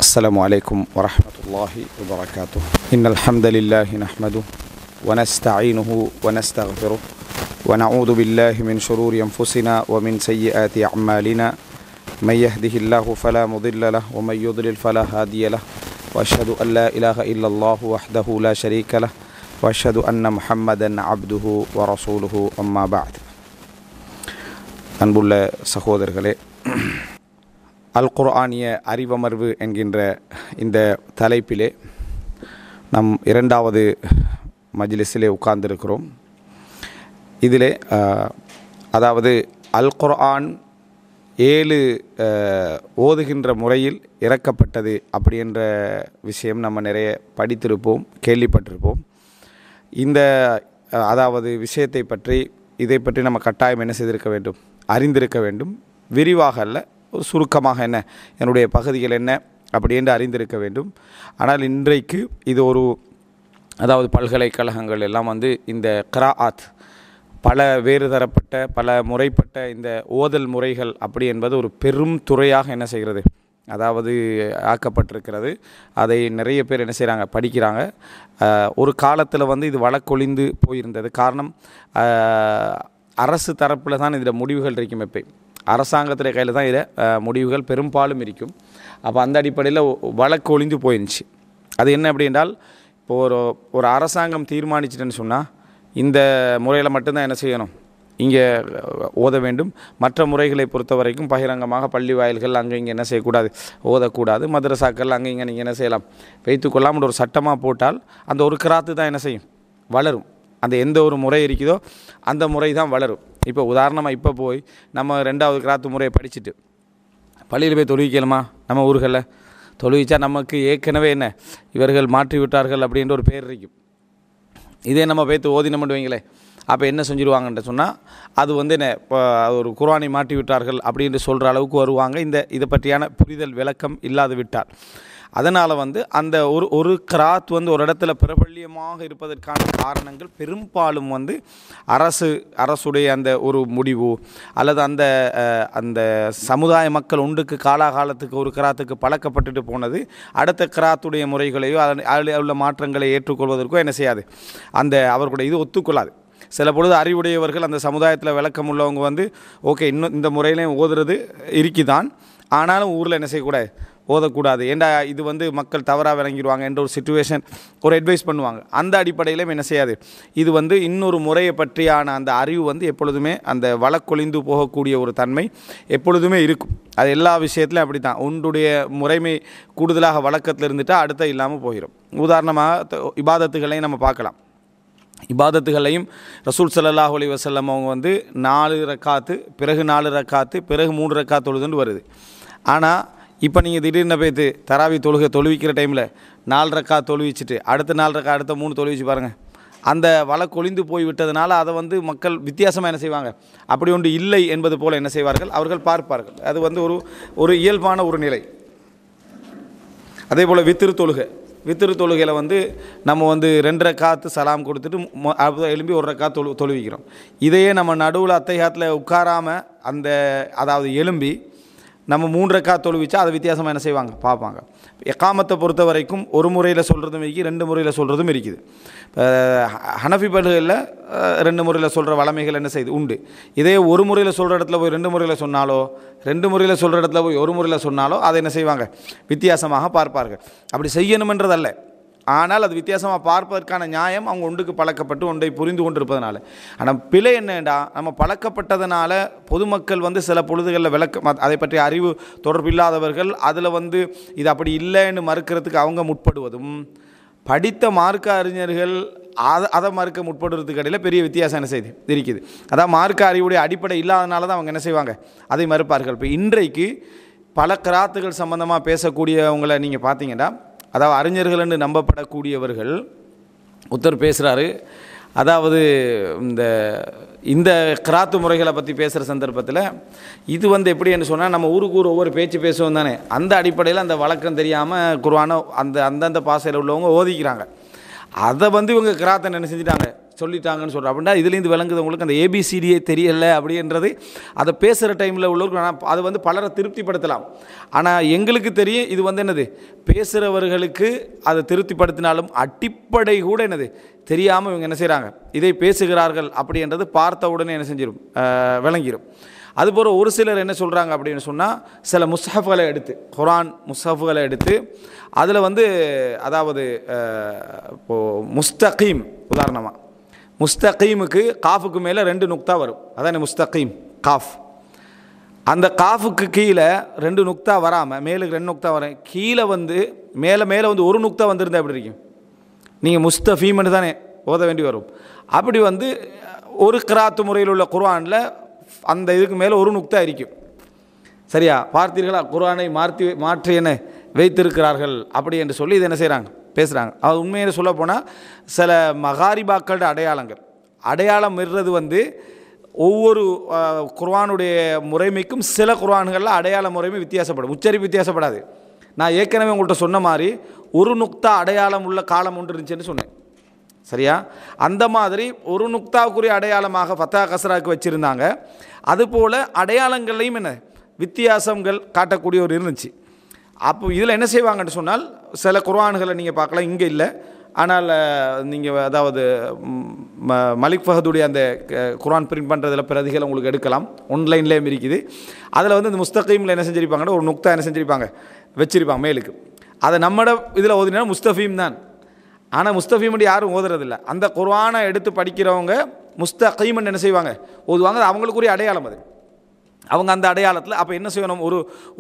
السلام عليكم ورحمة الله وبركاته. إن الحمد لله نحمده ونستعينه ونستغفره ونعوذ بالله من شرور أنفسنا ومن سيئات أعمالنا من يهده الله فلا مضل له ومن يضلل فلا هادي له وأشهد أن لا إله إلا الله وحده لا شريك له وأشهد أن محمدا عبده ورسوله أما بعد. அன்புள்ள சகோதரர்களே, அல் குர்ஆனிய அறிவமர்வு என்கின்ற இந்த தலைப்பிலே நம் இரண்டாவது மஜ்லிஸிலே உட்கார்ந்திருக்கிறோம். இதிலே அதாவது அல் குர்ஆன் 7 ஓதுகின்ற முறையில் இறக்கப்பட்டது அப்படி என்ற விஷயம் நம்ம நிறைய படித்திருப்போம், கேள்விப்பட்டிருப்போம். இந்த அதாவது விஷயத்தை பற்றி இதை பற்றி நம்ம கட்டாயம் என்ன செய்திருக்க வேண்டும், அறிந்திருக்க வேண்டும். விரிவாக அல்ல, ஒரு சுருக்கமாக என்ன என்னுடைய பகுதிகள் என்ன அப்படி என்று அறிந்திருக்க வேண்டும். ஆனால் இன்றைக்கு இது ஒரு அதாவது பல்கலைக்கழகங்கள் எல்லாம் இந்த கிராஆத் பல வேறு தரப்பட்ட பல முறைப்பட்ட இந்த ஓதல் முறைகள் அப்படி என்பது ஒரு பெரும் துறையாக என்ன செய்கிறது, அதாவது ஆக்கப்பட்டிருக்கிறது. அதை நிறைய பேர் என்ன செய்கிறாங்க, படிக்கிறாங்க. ஒரு காலத்தில் இது வழக்கொழிந்து போயிருந்தது. காரணம், அரசு தரப்பில் தான் இதில் முடிவுகள் இருக்கும். எப்போ அரசாங்கத்தில் கையில் தான் இதில் முடிவுகள் பெரும்பாலும் இருக்கும். அப்போ அந்த அடிப்படையில் வழக்கு ஒழிந்து போயிருந்துச்சு. அது என்ன அப்படி என்றால், இப்போ ஒரு அரசாங்கம் தீர்மானிச்சிட்டுன்னு சொன்னால் இந்த முறையில் மட்டும்தான் என்ன செய்யணும், இங்கே ஓத வேண்டும். மற்ற முறைகளை பொறுத்த வரைக்கும் பகிரங்கமாக பள்ளி வாயில்கள் அங்கே இங்கே என்ன செய்யக்கூடாது, ஓதக்கூடாது. மதரசாக்கள் அங்கே இங்கே நீங்கள் என்ன செய்யலாம், வைத்துக்கொள்ளாமல் ஒரு சட்டமாக போட்டால் அந்த ஒரு கிராத்து தான் என்ன செய்யும், வளரும். அந்த எந்த ஒரு முறை இருக்குதோ அந்த முறை தான் வளரும். இப்போ உதாரணமாக இப்போ போய் நம்ம 2வது கிராத்து முறையை படிச்சுட்டு பள்ளியில் போய் தொழுவிக்கலுமா? நம்ம ஊர்களில் தொழுவிச்சா நமக்கு ஏற்கனவே என்ன இவர்கள் மாற்றி விட்டார்கள் அப்படின்ற ஒரு பேர் இருக்கும். இதே நம்ம போய்த்து ஓதினோம்னு வைங்களேன், அப்போ என்ன செஞ்சுருவாங்கன்ற சொன்னால் அது என்ன ஒரு குர்ஆனை மாற்றி விட்டார்கள் அப்படின்னு சொல்கிற அளவுக்கு வருவாங்க. இதை பற்றியான புரிதல் விளக்கம் இல்லாது விட்டார். அதனால் அந்த ஒரு கிராத் ஒரு இடத்துல பிரபல்யமாக இருப்பதற்கான காரணங்கள் பெரும்பாலும் அரசுடைய அந்த ஒரு முடிவு அல்லது அந்த சமுதாய மக்கள் ஒன்றுக்கு காலாகாலத்துக்கு ஒரு கிராத்துக்கு பழக்கப்பட்டுட்டு போனது அடுத்த கிராத்துடைய முறைகளையோ அதில் உள்ள மாற்றங்களை ஏற்றுக்கொள்வதற்கோ என்ன செய்யாது, அவர்களுடைய இது ஒத்துக்கொள்ளாது. சில பொழுது அறிவுடையவர்கள் அந்த சமுதாயத்தில் விளக்கம் உள்ளவங்க ஓகே இன்னும் இந்த முறையிலையும் ஓதுறது இருக்குதான், ஆனாலும் ஊரில் என்ன செய்யக்கூடாது, ஓதக்கூடாது. ஏண்டா இது மக்கள் தவறாக விளங்கிடுவாங்க என்ற ஒரு சிச்சுவேஷன் ஒரு அட்வைஸ் பண்ணுவாங்க. அந்த அடிப்படையிலும் என்ன செய்யாது, இது இன்னொரு முறையை பற்றியான அந்த அறிவு எப்பொழுதுமே அந்த வழக்கொழிந்து போகக்கூடிய ஒரு தன்மை எப்பொழுதுமே இருக்கும். அது எல்லா விஷயத்துலையும் அப்படி தான். ஒன்றுடைய முறைமை கூடுதலாக வழக்கத்தில் இருந்துட்டால் அடுத்த இல்லாமல் போயிடும். உதாரணமாக இபாதத்துகளையும் நம்ம பார்க்கலாம். இபாதத்துகளையும் ரசூல் ஸல்லல்லாஹு அலைஹி வஸல்லம் அவங்க 4 ரக்காத்து பிறகு 4 ரக்காத்து பிறகு 3 ரக்காத் தொழுதுன்னு வருது. ஆனால் இப்போ நீங்கள் திடீர்னு போய்த்து தராவி தொழுவிக்கிற டைமில் 4 ரக்காத் தொழுவிச்சிட்டு அடுத்த 4 ரக்கா அடுத்த 3 தொழுவிச்சு பாருங்கள். அந்த வழக்கொழிந்து போய் விட்டதுனால அதை மக்கள் வித்தியாசமாக என்ன செய்வாங்க, அப்படி ஒன்று இல்லை என்பது போல் என்ன செய்வார்கள், அவர்கள் பார்ப்பார்கள். அது ஒரு இயல்பான ஒரு நிலை. அதே போல் வித்திரு தொழுகையில் நம்ம 2 ரக்காத்து சலாம் கொடுத்துட்டு எழும்பி 1 ரக்காத் தொழுவிக்கிறோம். இதையே நம்ம நடுவில் அத்தைஹியாத்தில் உட்காராமல் அதாவது எழும்பி நம்ம 3 ரக்காத் தொழுவிச்சா அதை வித்தியாசமாக என்ன செய்வாங்க, பார்ப்பாங்க. இகாமத்தை பொறுத்த வரைக்கும் ஒரு முறையில் சொல்கிறதும் இருக்குது, 2 முறையில் சொல்கிறதும் இருக்குது. ஹனஃபி பள்ளிகளில் 2 முறையில் சொல்கிற வளமைகள் என்ன செய்யுது உண்டு. இதே ஒரு முறையில் சொல்கிற இடத்துல போய் 2 முறையில் சொன்னாலோ 2 முறையில் சொல்கிற இடத்துல போய் ஒரு முறையில் சொன்னாலோ அதை என்ன செய்வாங்க, வித்தியாசமாக பார்ப்பார்கள். அப்படி செய்யணுமென்றதல்ல, ஆனால் அது வித்தியாசமாக பார்ப்பதற்கான நியாயம் அவங்க ஒன்றுக்கு பழக்கப்பட்டு ஒன்றை புரிந்து கொண்டிருப்பதனால. ஆனால் பிழை என்னடா, நம்ம பழக்கப்பட்டதனால பொதுமக்கள் சில பொழுதுகளில் அதை பற்றி அறிவு தொடர்பில்லாதவர்கள் அதில் இது அப்படி இல்லைன்னு மறுக்கிறதுக்கு அவங்க முற்படுவதும், படித்த மார்க்க அறிஞர்கள் அதை மறுக்க முற்படுறதுக்கு இடையில் பெரிய வித்தியாசம் என்ன செய்யுது இருக்குது. அதான் மார்க்க அறிவுடைய அடிப்படை இல்லாதனால தான் அவங்க என்ன செய்வாங்க, அதை மறுப்பார்கள். இப்போ இன்றைக்கு பல கிராத்துகள் சம்பந்தமாக பேசக்கூடியவங்களை நீங்கள் பார்த்தீங்கன்னா, அதாவது அறிஞர்கள் என்று நம்பப்படக்கூடியவர்கள் ஒருத்தர் பேசுகிறாரு. அதாவது இந்த கிராத்து முறைகளை பற்றி பேசுகிற சந்தர்ப்பத்தில் இது எப்படின்னு சொன்னால், நம்ம ஊருக்கு ஒவ்வொரு பேச்சு பேசுவோம் தானே, அந்த அடிப்படையில் அந்த வழக்கம் தெரியாமல் குர்ஆனை அந்தந்த பாசையில் உள்ளவங்க ஓதிக்கிறாங்க. அதை இவங்க கிராத்தை என்ன செஞ்சுட்டாங்க, சொல்லிட்டாங்கன்னு சொல்கிறேன். அப்படின்னா இதுலேருந்து விளங்குது உங்களுக்கு அந்த ஏபிசிடியே தெரியலை அப்படின்றது. அதை பேசுகிற டைமில் உள்ளவருக்கு அது வந்து பலரை திருப்திப்படுத்தலாம். ஆனால் எங்களுக்கு தெரியும் இது வந்து என்னது, பேசுகிறவர்களுக்கு அதை திருப்திப்படுத்தினாலும் அடிப்படை கூட என்னது தெரியாமல் இவங்க என்ன செய்கிறாங்க, இதை பேசுகிறார்கள் அப்படின்றது பார்த்த உடனே என்ன செஞ்சிடும், விளங்கிடும். அதுபோல் ஒரு சிலர் என்ன சொல்கிறாங்க அப்படின்னு சொன்னால், சில முஸ்ஹஃப்களை எடுத்து, குர்ஆன் முஸ்ஹஃப்களை எடுத்து அதில் வந்து அதாவது இப்போது முஸ்தகீம் உதாரணமாக, முஸ்தகீமுக்கு காஃபுக்கு மேலே 2 நுக்தா வரும், அதான் முஸ்தகீம் காஃப். அந்த காஃபுக்கு கீழே 2 நுக்தா வராமல் மேலுக்கு 2 நுக்தா வர, கீழே வந்து மேலே வந்து 1 நுக்தா வந்திருந்தால் எப்படி இருக்கும், நீங்கள் முஸ்தஃபீம்னு தானே ஓத வேண்டி வரும். அப்படி வந்து ஒரு கிராத்து முறையில் உள்ள குர்ஆனில் அந்த இதுக்கு மேலே 1 நுக்தா இருக்கும். சரியா பார்த்தீர்களா, குர்ஆனை மாற்றி என்ன வைத்திருக்கிறார்கள் அப்படி என்று சொல்லி இது என்ன செய்கிறாங்க, பேசுகிறாங்க. அது உண்மையை சொல்ல போனால் சில மகாரிபாக்களோட அடையாளம் இருறது வந்து ஒவ்வொரு குர்ஆனுடைய முறைமைக்கும் சில குர்ஆன்களில் அடையாள முறைமை வித்தியாசப்படும், உச்சரிப்பு வித்தியாசப்படாது. நான் ஏற்கனவே உங்கள்கிட்ட சொன்ன மாதிரி 1 நுக்தா அடையாளம் உள்ள காலம் ஒன்று இருந்துச்சுன்னு சொன்னேன். சரியா, அந்த மாதிரி 1 நுக்தாவுக்குரிய அடையாளமாக ஃபத்தா கஸ்ராவுக்கு வச்சுருந்தாங்க. அதுபோல் அடையாளங்கள்லையும் என்ன வித்தியாசங்கள் காட்டக்கூடிய ஒரு இருந்துச்சு. அப்போ இதில் என்ன செய்வாங்கன்னு சொன்னால், சில குர்ஆன்களை நீங்கள் பார்க்கலாம், இங்கே இல்லை, ஆனால் நீங்கள் அதாவது மலிக் ஃபஹதுடைய அந்த குர்ஆன் பிரிண்ட் பண்ணுறதில் பிரதிகளை உங்களுக்கு எடுக்கலாம், ஆன்லைன்லேயும் இருக்குது. அதில் வந்து இந்த முஸ்தகீமில் என்ன செஞ்சுருப்பாங்கன்னா 1 நுக்தா என்ன செஞ்சுருப்பாங்க வச்சுருப்பாங்க மேலுக்கு. அதை நம்மட இதில் ஓதினா முஸ்தஃபீம் தான். ஆனால் முஸ்தஃபீம் யாரும் ஓதுறதில்லை. அந்த குர்ஆனை எடுத்து படிக்கிறவங்க முஸ்தகீம்னு என்ன செய்வாங்க ஓதுவாங்க. அது அவங்களுக்குரிய அடையாளம். அது அவங்க அந்த அடையாளத்தில் அப்போ என்ன செய்யணும்,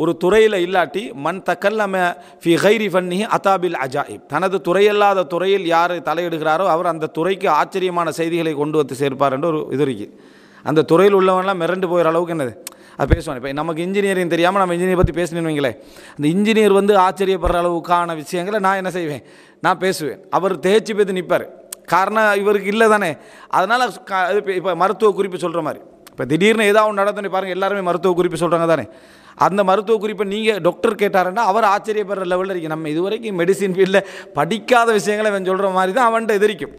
ஒரு துறையில் இல்லாட்டி மன் தக்கல்லம ஃபி கைரி ஃபன்னிஹி அதாபில் அஜாயிப், தனது துறையல்லாத துறையில் யார் தலையிடுகிறாரோ அவர் அந்த துறைக்கு ஆச்சரியமான செய்திகளை கொண்டு வந்து சேர்ப்பார் என்று ஒரு இது இருக்குது. அந்த துறையில் உள்ளவங்களாம் மிரண்டு போகிற அளவுக்கு என்னது அது பேசுவாங்க. இப்போ நமக்கு இன்ஜினியரிங் தெரியாமல் நம்ம இன்ஜினியர் பற்றி பேசணுன்னு வைங்களேன், அந்த இன்ஜினியர் வந்து ஆச்சரியப்படுற அளவுக்கான விஷயங்களை நான் என்ன செய்வேன், நான் பேசுவேன். அவர் தேய்ச்சி பேத்து நிற்பார். காரணம் இவருக்கு இல்லை தானே. அதனால் இப்போ மருத்துவ குறிப்பு சொல்கிற மாதிரி, இப்போ திடீர்னு ஏதாவது ஒன்று நடந்து பாருங்கள், எல்லாருமே மருத்துவ குறிப்பு சொல்கிறாங்க தானே. அந்த மருத்துவ குறிப்பை நீங்கள் டாக்டர் கேட்டாருன்னா அவர் ஆச்சரியப்படுற லெவலில் இருக்குது. நம்ம இதுவரைக்கும் மெடிசின் ஃபீல்டில் படிக்காத விஷயங்களை அவன் சொல்கிற மாதிரி தான் அவன்கிட்ட எதிரிக்கும்.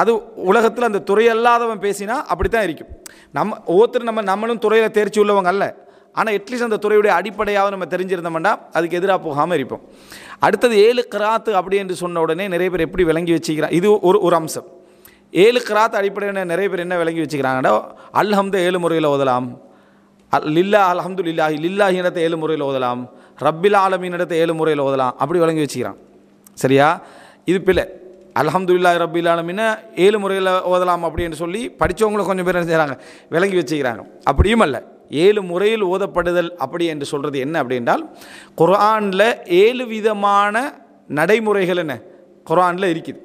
அது உலகத்தில் அந்த துறையல்லாதவன் பேசினா அப்படி தான் இருக்கும். நம்மளும் துறையில் தேர்ச்சி உள்ளவங்க அல்ல, ஆனால் அட்லீஸ்ட் அந்த துறையுடைய அடிப்படையாக நம்ம தெரிஞ்சிருந்தோம்னா அதுக்கு எதிராக போகாமல் இருப்போம். அடுத்தது 7 கிராத்து அப்படி என்று சொன்ன உடனே நிறைய பேர் எப்படி விளங்கி வச்சுக்கிறாங்க, இது ஒரு அம்சம். 7 கிராத் அடிப்படையில் நிறைய பேர் என்ன விளங்கி வச்சுக்கிறாங்கன்னா, அல்ஹம்து 7 முறையில் ஓதலாம், லில்லா அல்ஹம்து லில்லாஹி லில்லாஹி இடத்தை 7 முறையில் ஓதலாம், ரப்பில் ஆலமீன் இடத்தை 7 முறையில் ஓதலாம், அப்படி விளங்கி வச்சுக்கிறான். சரியா, இது பிள்ளை. அல்ஹம்துலில்லாஹி ரப்பில் ஆலமீன 7 முறையில் ஓதலாம் அப்படின்னு சொல்லி படித்தவங்களும் கொஞ்சம் பேர் என்ன செய்கிறாங்க, விளங்கி வச்சுக்கிறாங்க. அப்படியும் அல்ல, 7 முறையில் ஓதப்படுதல் அப்படி என்று சொல்கிறது என்ன அப்படின்றால், குர்ஆனில் 7 விதமான நடைமுறைகள் என்ன குர்ஆனில் இருக்குது.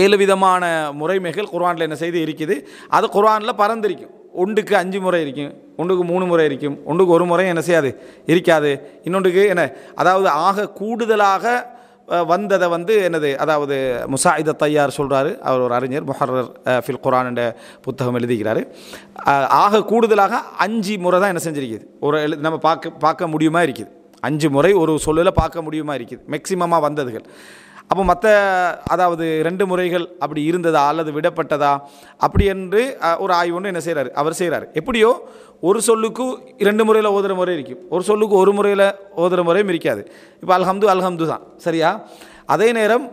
7 விதமான முறைமைகள் குர்ஆனில் என்ன செய்து இருக்குது. அது குர்ஆனில் பறந்திருக்கும். ஒன்றுக்கு 5 முறை இருக்கும், ஒன்றுக்கு 3 முறை இருக்கும், ஒன்றுக்கு 1 முறை என்ன செய்யாது இருக்காது. இன்னொன்றுக்கு என்ன அதாவது ஆக கூடுதலாக வந்ததை வந்து என்னது, அதாவது முசாயித தையார் சொல்கிறாரு, அவர் ஒரு அறிஞர், முஹர்ரர் ஃபில் குர்ஆன் என்ற புத்தகம் எழுதிக்கிறாரு. ஆக கூடுதலாக 5 முறை தான் என்ன செஞ்சிருக்குது, ஒரு நம்ம பார்க்க முடியுமா இருக்குது. 5 முறை ஒரு சொல்லில் பார்க்க முடியுமா இருக்குது மேக்சிமமாக வந்ததுகள். அப்போ மற்ற அதாவது 2 முறைகள் அப்படி இருந்ததா அல்லது விடப்பட்டதா அப்படி என்று ஒரு ஆய்வு ஒன்று என்ன செய்கிறாரு, அவர் செய்கிறார். எப்படியோ ஒரு சொல்லுக்கு 2 முறையில் ஓதுகிற முறை இருக்கும், ஒரு சொல்லுக்கு 1 முறையில் ஓதுகிற முறையும் இருக்காது. இப்போ அல்ஹம்து தான். சரியா, அதே நேரம்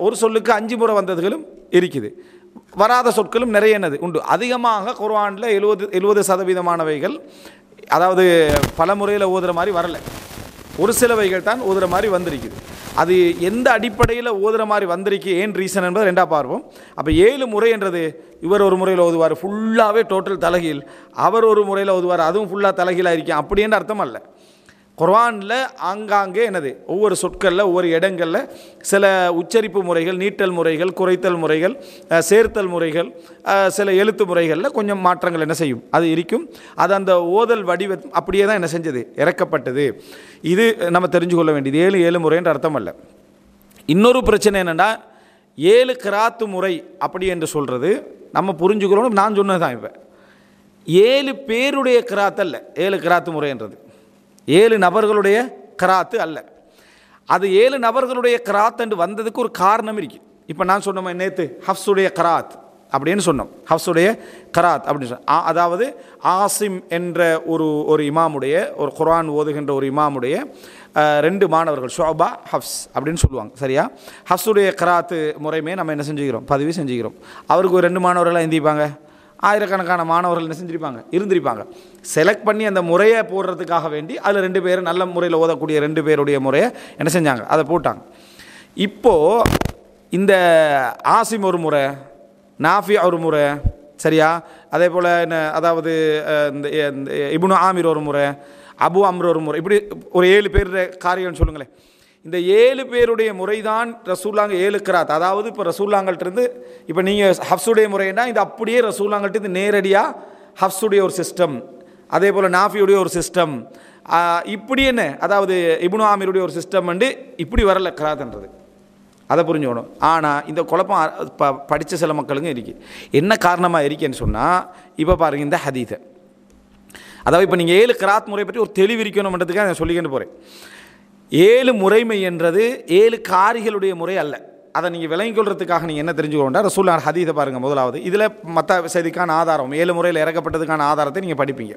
ஒரு சொல்லுக்கு 5 முறை வந்ததுகளும் இருக்குது, வராத சொற்களும் நிறைய என்னது உண்டு. அதிகமாக குர்ஆனில் 70% அதாவது பல முறையில் ஓதுகிற மாதிரி வரலை, ஒரு சிலவைகள் தான் ஓதுகிற மாதிரி வந்திருக்குது. அது எந்த அடிப்படையில் ஓதுகிற மாதிரி வந்திருக்கு, ஏன் ரீசன் என்பது 2ஆக பார்ப்போம். அப்போ 7 முறை என்றது, இவர் ஒரு முறையில் ஓதுவார் ஃபுல்லாகவே டோட்டல் தலைகீழ், அவர் ஒரு முறையில் ஓதுவார் அதுவும் ஃபுல்லாக தலைகீழாக இருக்கும் அப்படின்னு அர்த்தம் அல்ல. குர்ஆனில் ஆங்காங்கே என்னது ஒவ்வொரு சொற்களில் ஒவ்வொரு இடங்களில் சில உச்சரிப்பு முறைகள், நீட்டல் முறைகள், குறைத்தல் முறைகள், சேர்த்தல் முறைகள், சில எழுத்து முறைகளில் கொஞ்சம் மாற்றங்கள் என்ன செய்யும் அது இருக்கும். அது அந்த ஓதல் வடிவ அப்படியே தான் என்ன செஞ்சது இறக்கப்பட்டது. இது நம்ம தெரிஞ்சு கொள்ள வேண்டியது. 7 முறைன்ற அர்த்தம் அல்ல. இன்னொரு பிரச்சனை என்னென்னா, 7 கிராத்து முறை அப்படி என்று சொல்கிறது நம்ம புரிஞ்சுக்கிறோம். நான் சொன்னது தான், இப்போ 7 பேருடைய கிராத்து அல்ல 7 கிராத்து முறைன்றது, 7 நபர்களுடைய கிராத்து அல்ல. அது 7 நபர்களுடைய கிராத் என்று வந்ததுக்கு ஒரு காரணம் இருக்கு. இப்போ நான் சொன்ன நேற்று ஹஃப்ஸுடைய கிராத் அப்படின்னு சொன்னோம். ஹஃப்ஸுடைய கராத் அப்படின்னு சொன்னோம். அதாவது ஆசிம் என்ற ஒரு இமாமுடைய, ஒரு குர்ஆன் ஓதுகின்ற ஒரு இமாமுடைய 2 மாணவர்கள் ஷுஅபா ஹஃப்ஸ் அப்படின்னு சொல்லுவாங்க. சரியா? ஹஃப்ஸுடைய கராத்து முறையுமே நம்ம என்ன செஞ்சுக்கிறோம், பதிவு செஞ்சுக்கிறோம். அவருக்கு ஒரு 2 மாணவர்களாக எந்திப்பாங்க, ஆயிரக்கணக்கான மாணவர்கள் என்ன செஞ்சிருப்பாங்க, இருந்திருப்பாங்க. செலக்ட் பண்ணி அந்த முறையை போடுறதுக்காக வேண்டி அதில் 2 பேர் நல்ல முறையில் ஓதக்கூடிய 2 பேருடைய முறையை என்ன செஞ்சாங்க, அதை போட்டாங்க. இப்போது இந்த ஆசிம் ஒரு முறை, நாஃபி ஒரு முறை, சரியா? அதே போல் என்ன, அதாவது இந்த இப்னு ஆமிர் ஒரு முறை, அபு அம்ர் ஒரு முறை, இப்படி ஒரு 7 பேர் காரியம்னு சொல்லுங்களேன். இந்த 7 பேருடைய முறை தான் ரசூல்லாங்க 7 கிராத். அதாவது இப்போ ரசூல்லாங்கள்ட்டிருந்து இப்போ நீங்கள் ஹஃப்ஸுடைய முறைன்னா இது அப்படியே ரசூல்லாங்கள்ட்டிருந்து நேரடியாக ஹஃப்ஸுடைய ஒரு சிஸ்டம், அதே போல் நாஃபியுடைய ஒரு சிஸ்டம், இப்படி என்ன, அதாவது இப்னு ஆமிருடைய ஒரு சிஸ்டம் வந்து இப்படி வரல கிராத்ன்றது, அதை புரிஞ்சுக்கணும். ஆனால் இந்த குழப்பம் படித்த சில மக்களுங்க இருக்குது. என்ன காரணமாக இருக்குன்னு சொன்னால், இப்போ பாருங்கள் இந்த ஹதீஸை, அதாவது இப்போ நீங்கள் 7 கிராத் முறை பற்றி ஒரு தெளிவு இருக்கணும்ன்றதுக்காக நான் சொல்லிக்கிட்டு போகிறேன். 7 முறைமை என்றது 7 காரிகளுடைய முறை அல்ல. அதை நீங்கள் விளங்கிக் கொள்றதுக்காக நீங்கள் என்ன தெரிஞ்சுக்கொண்டா, ரசூலுல்லாஹ் ஹதீஸை பாருங்கள். முதலாவது இதில் மற்ற செய்திக்கான ஆதாரம் 7 முறையில் இறக்கப்பட்டதுக்கான ஆதாரத்தை நீங்கள் படிப்பீங்க.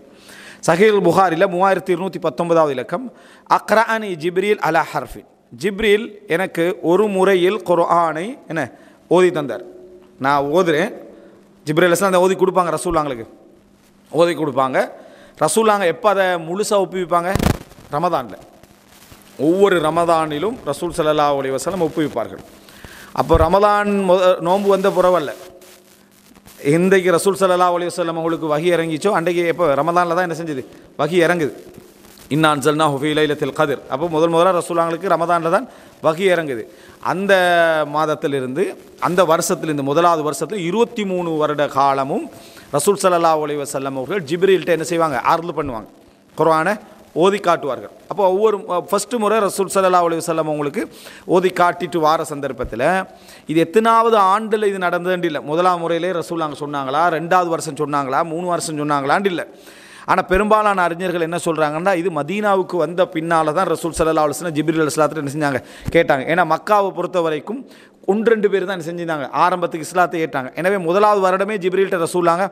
சஹீஹுல் புகாரில் 3219வது இலக்கம், அக்ரஅனி ஜிப்ரீல் அலா ஹர்ஃபின், ஜிப்ரீல் எனக்கு ஒரு முறையில் குர்ஆனை என்ன ஓதி தந்தார். நான் ஓதுறேன், ஜிப்ரீல் அலைஹிஸ்ஸலாம் அதை ஓதி கொடுப்பாங்க ரசூலுல்லாஹ்களுக்கு, ஓதி கொடுப்பாங்க. ரசூலுல்லாஹ் எப்போ அதை முழுசாக ஒப்புவிப்பாங்க, ரமதானில். ஒவ்வொரு ரமதானிலும் ரசூல் ஸல்லல்லாஹு அலைஹி வஸல்லம் ஒப்புவிப்பார்கள். அப்போ ரமதான் நோன்பு வந்த புறவல்ல, இன்றைக்கு ரசூல் ஸல்லல்லாஹு அலைஹி வஸல்லம் அவங்களுக்கு வஹி இறங்கிச்சோ அன்றைக்கு எப்போ ரமதானில் தான் என்ன செஞ்சது, வஹி இறங்குது. இன்னா அன்ஸல்னாஹு ஃபீ லைலத்தில் கத்ர். அப்போ முதலாக ரசூலுல்லாஹ்களுக்கு ரமதானில் தான் வஹி இறங்குது. அந்த மாதத்திலிருந்து, அந்த வருஷத்திலிருந்து, முதலாவது வருஷத்தில் 23 வருட காலமும் ரசூல் ஸல்லல்லாஹு அலைஹி வஸல்லம் அவர்கள் ஜிப்ரீல்கிட்ட என்ன செய்வாங்க, ஆர்டர் பண்ணுவாங்க, குர்ஆனை ஓதி காட்டுவார்கள். அப்போ ஒவ்வொரு ஃபஸ்ட்டு முறை ரசூல் ஸல்லல்லாஹு அலைஹி வஸல்லம் அவங்களுக்கு ஓதி காட்டிட்டு வார சந்தர்ப்பத்தில் இது எத்தனாவது ஆண்டில் இது நடந்ததுன்னு இல்லை. முதலாம் முறையிலே ரசூல் அங்கே சொன்னாங்களா, 2வது வருஷம் சொன்னாங்களா, 3 வருஷம் சொன்னாங்களான்னு இல்லை. ஆனால் பெரும்பாலான அறிஞர்கள் என்ன சொல்கிறாங்கன்னா, இது மதீனாவுக்கு வந்த பின்னால் தான் ரசூல் ஸல்லல்லாஹு அலைஹி வஸல்லம் ஜிப்ரீல் அலைஹிஸ்ஸலாத்தை என்ன செஞ்சாங்க, கேட்டாங்க. ஏன்னா மக்காவை பொறுத்த வரைக்கும் 1-2 பேர் தான் என்ன செஞ்சிருந்தாங்க, ஆரம்பத்துக்கு இஸ்லாத்தை ஏற்றாங்க. எனவே முதலாவது வருடமே ஜிப்ரீல்கிட்ட ரசூலுல்லாஹ்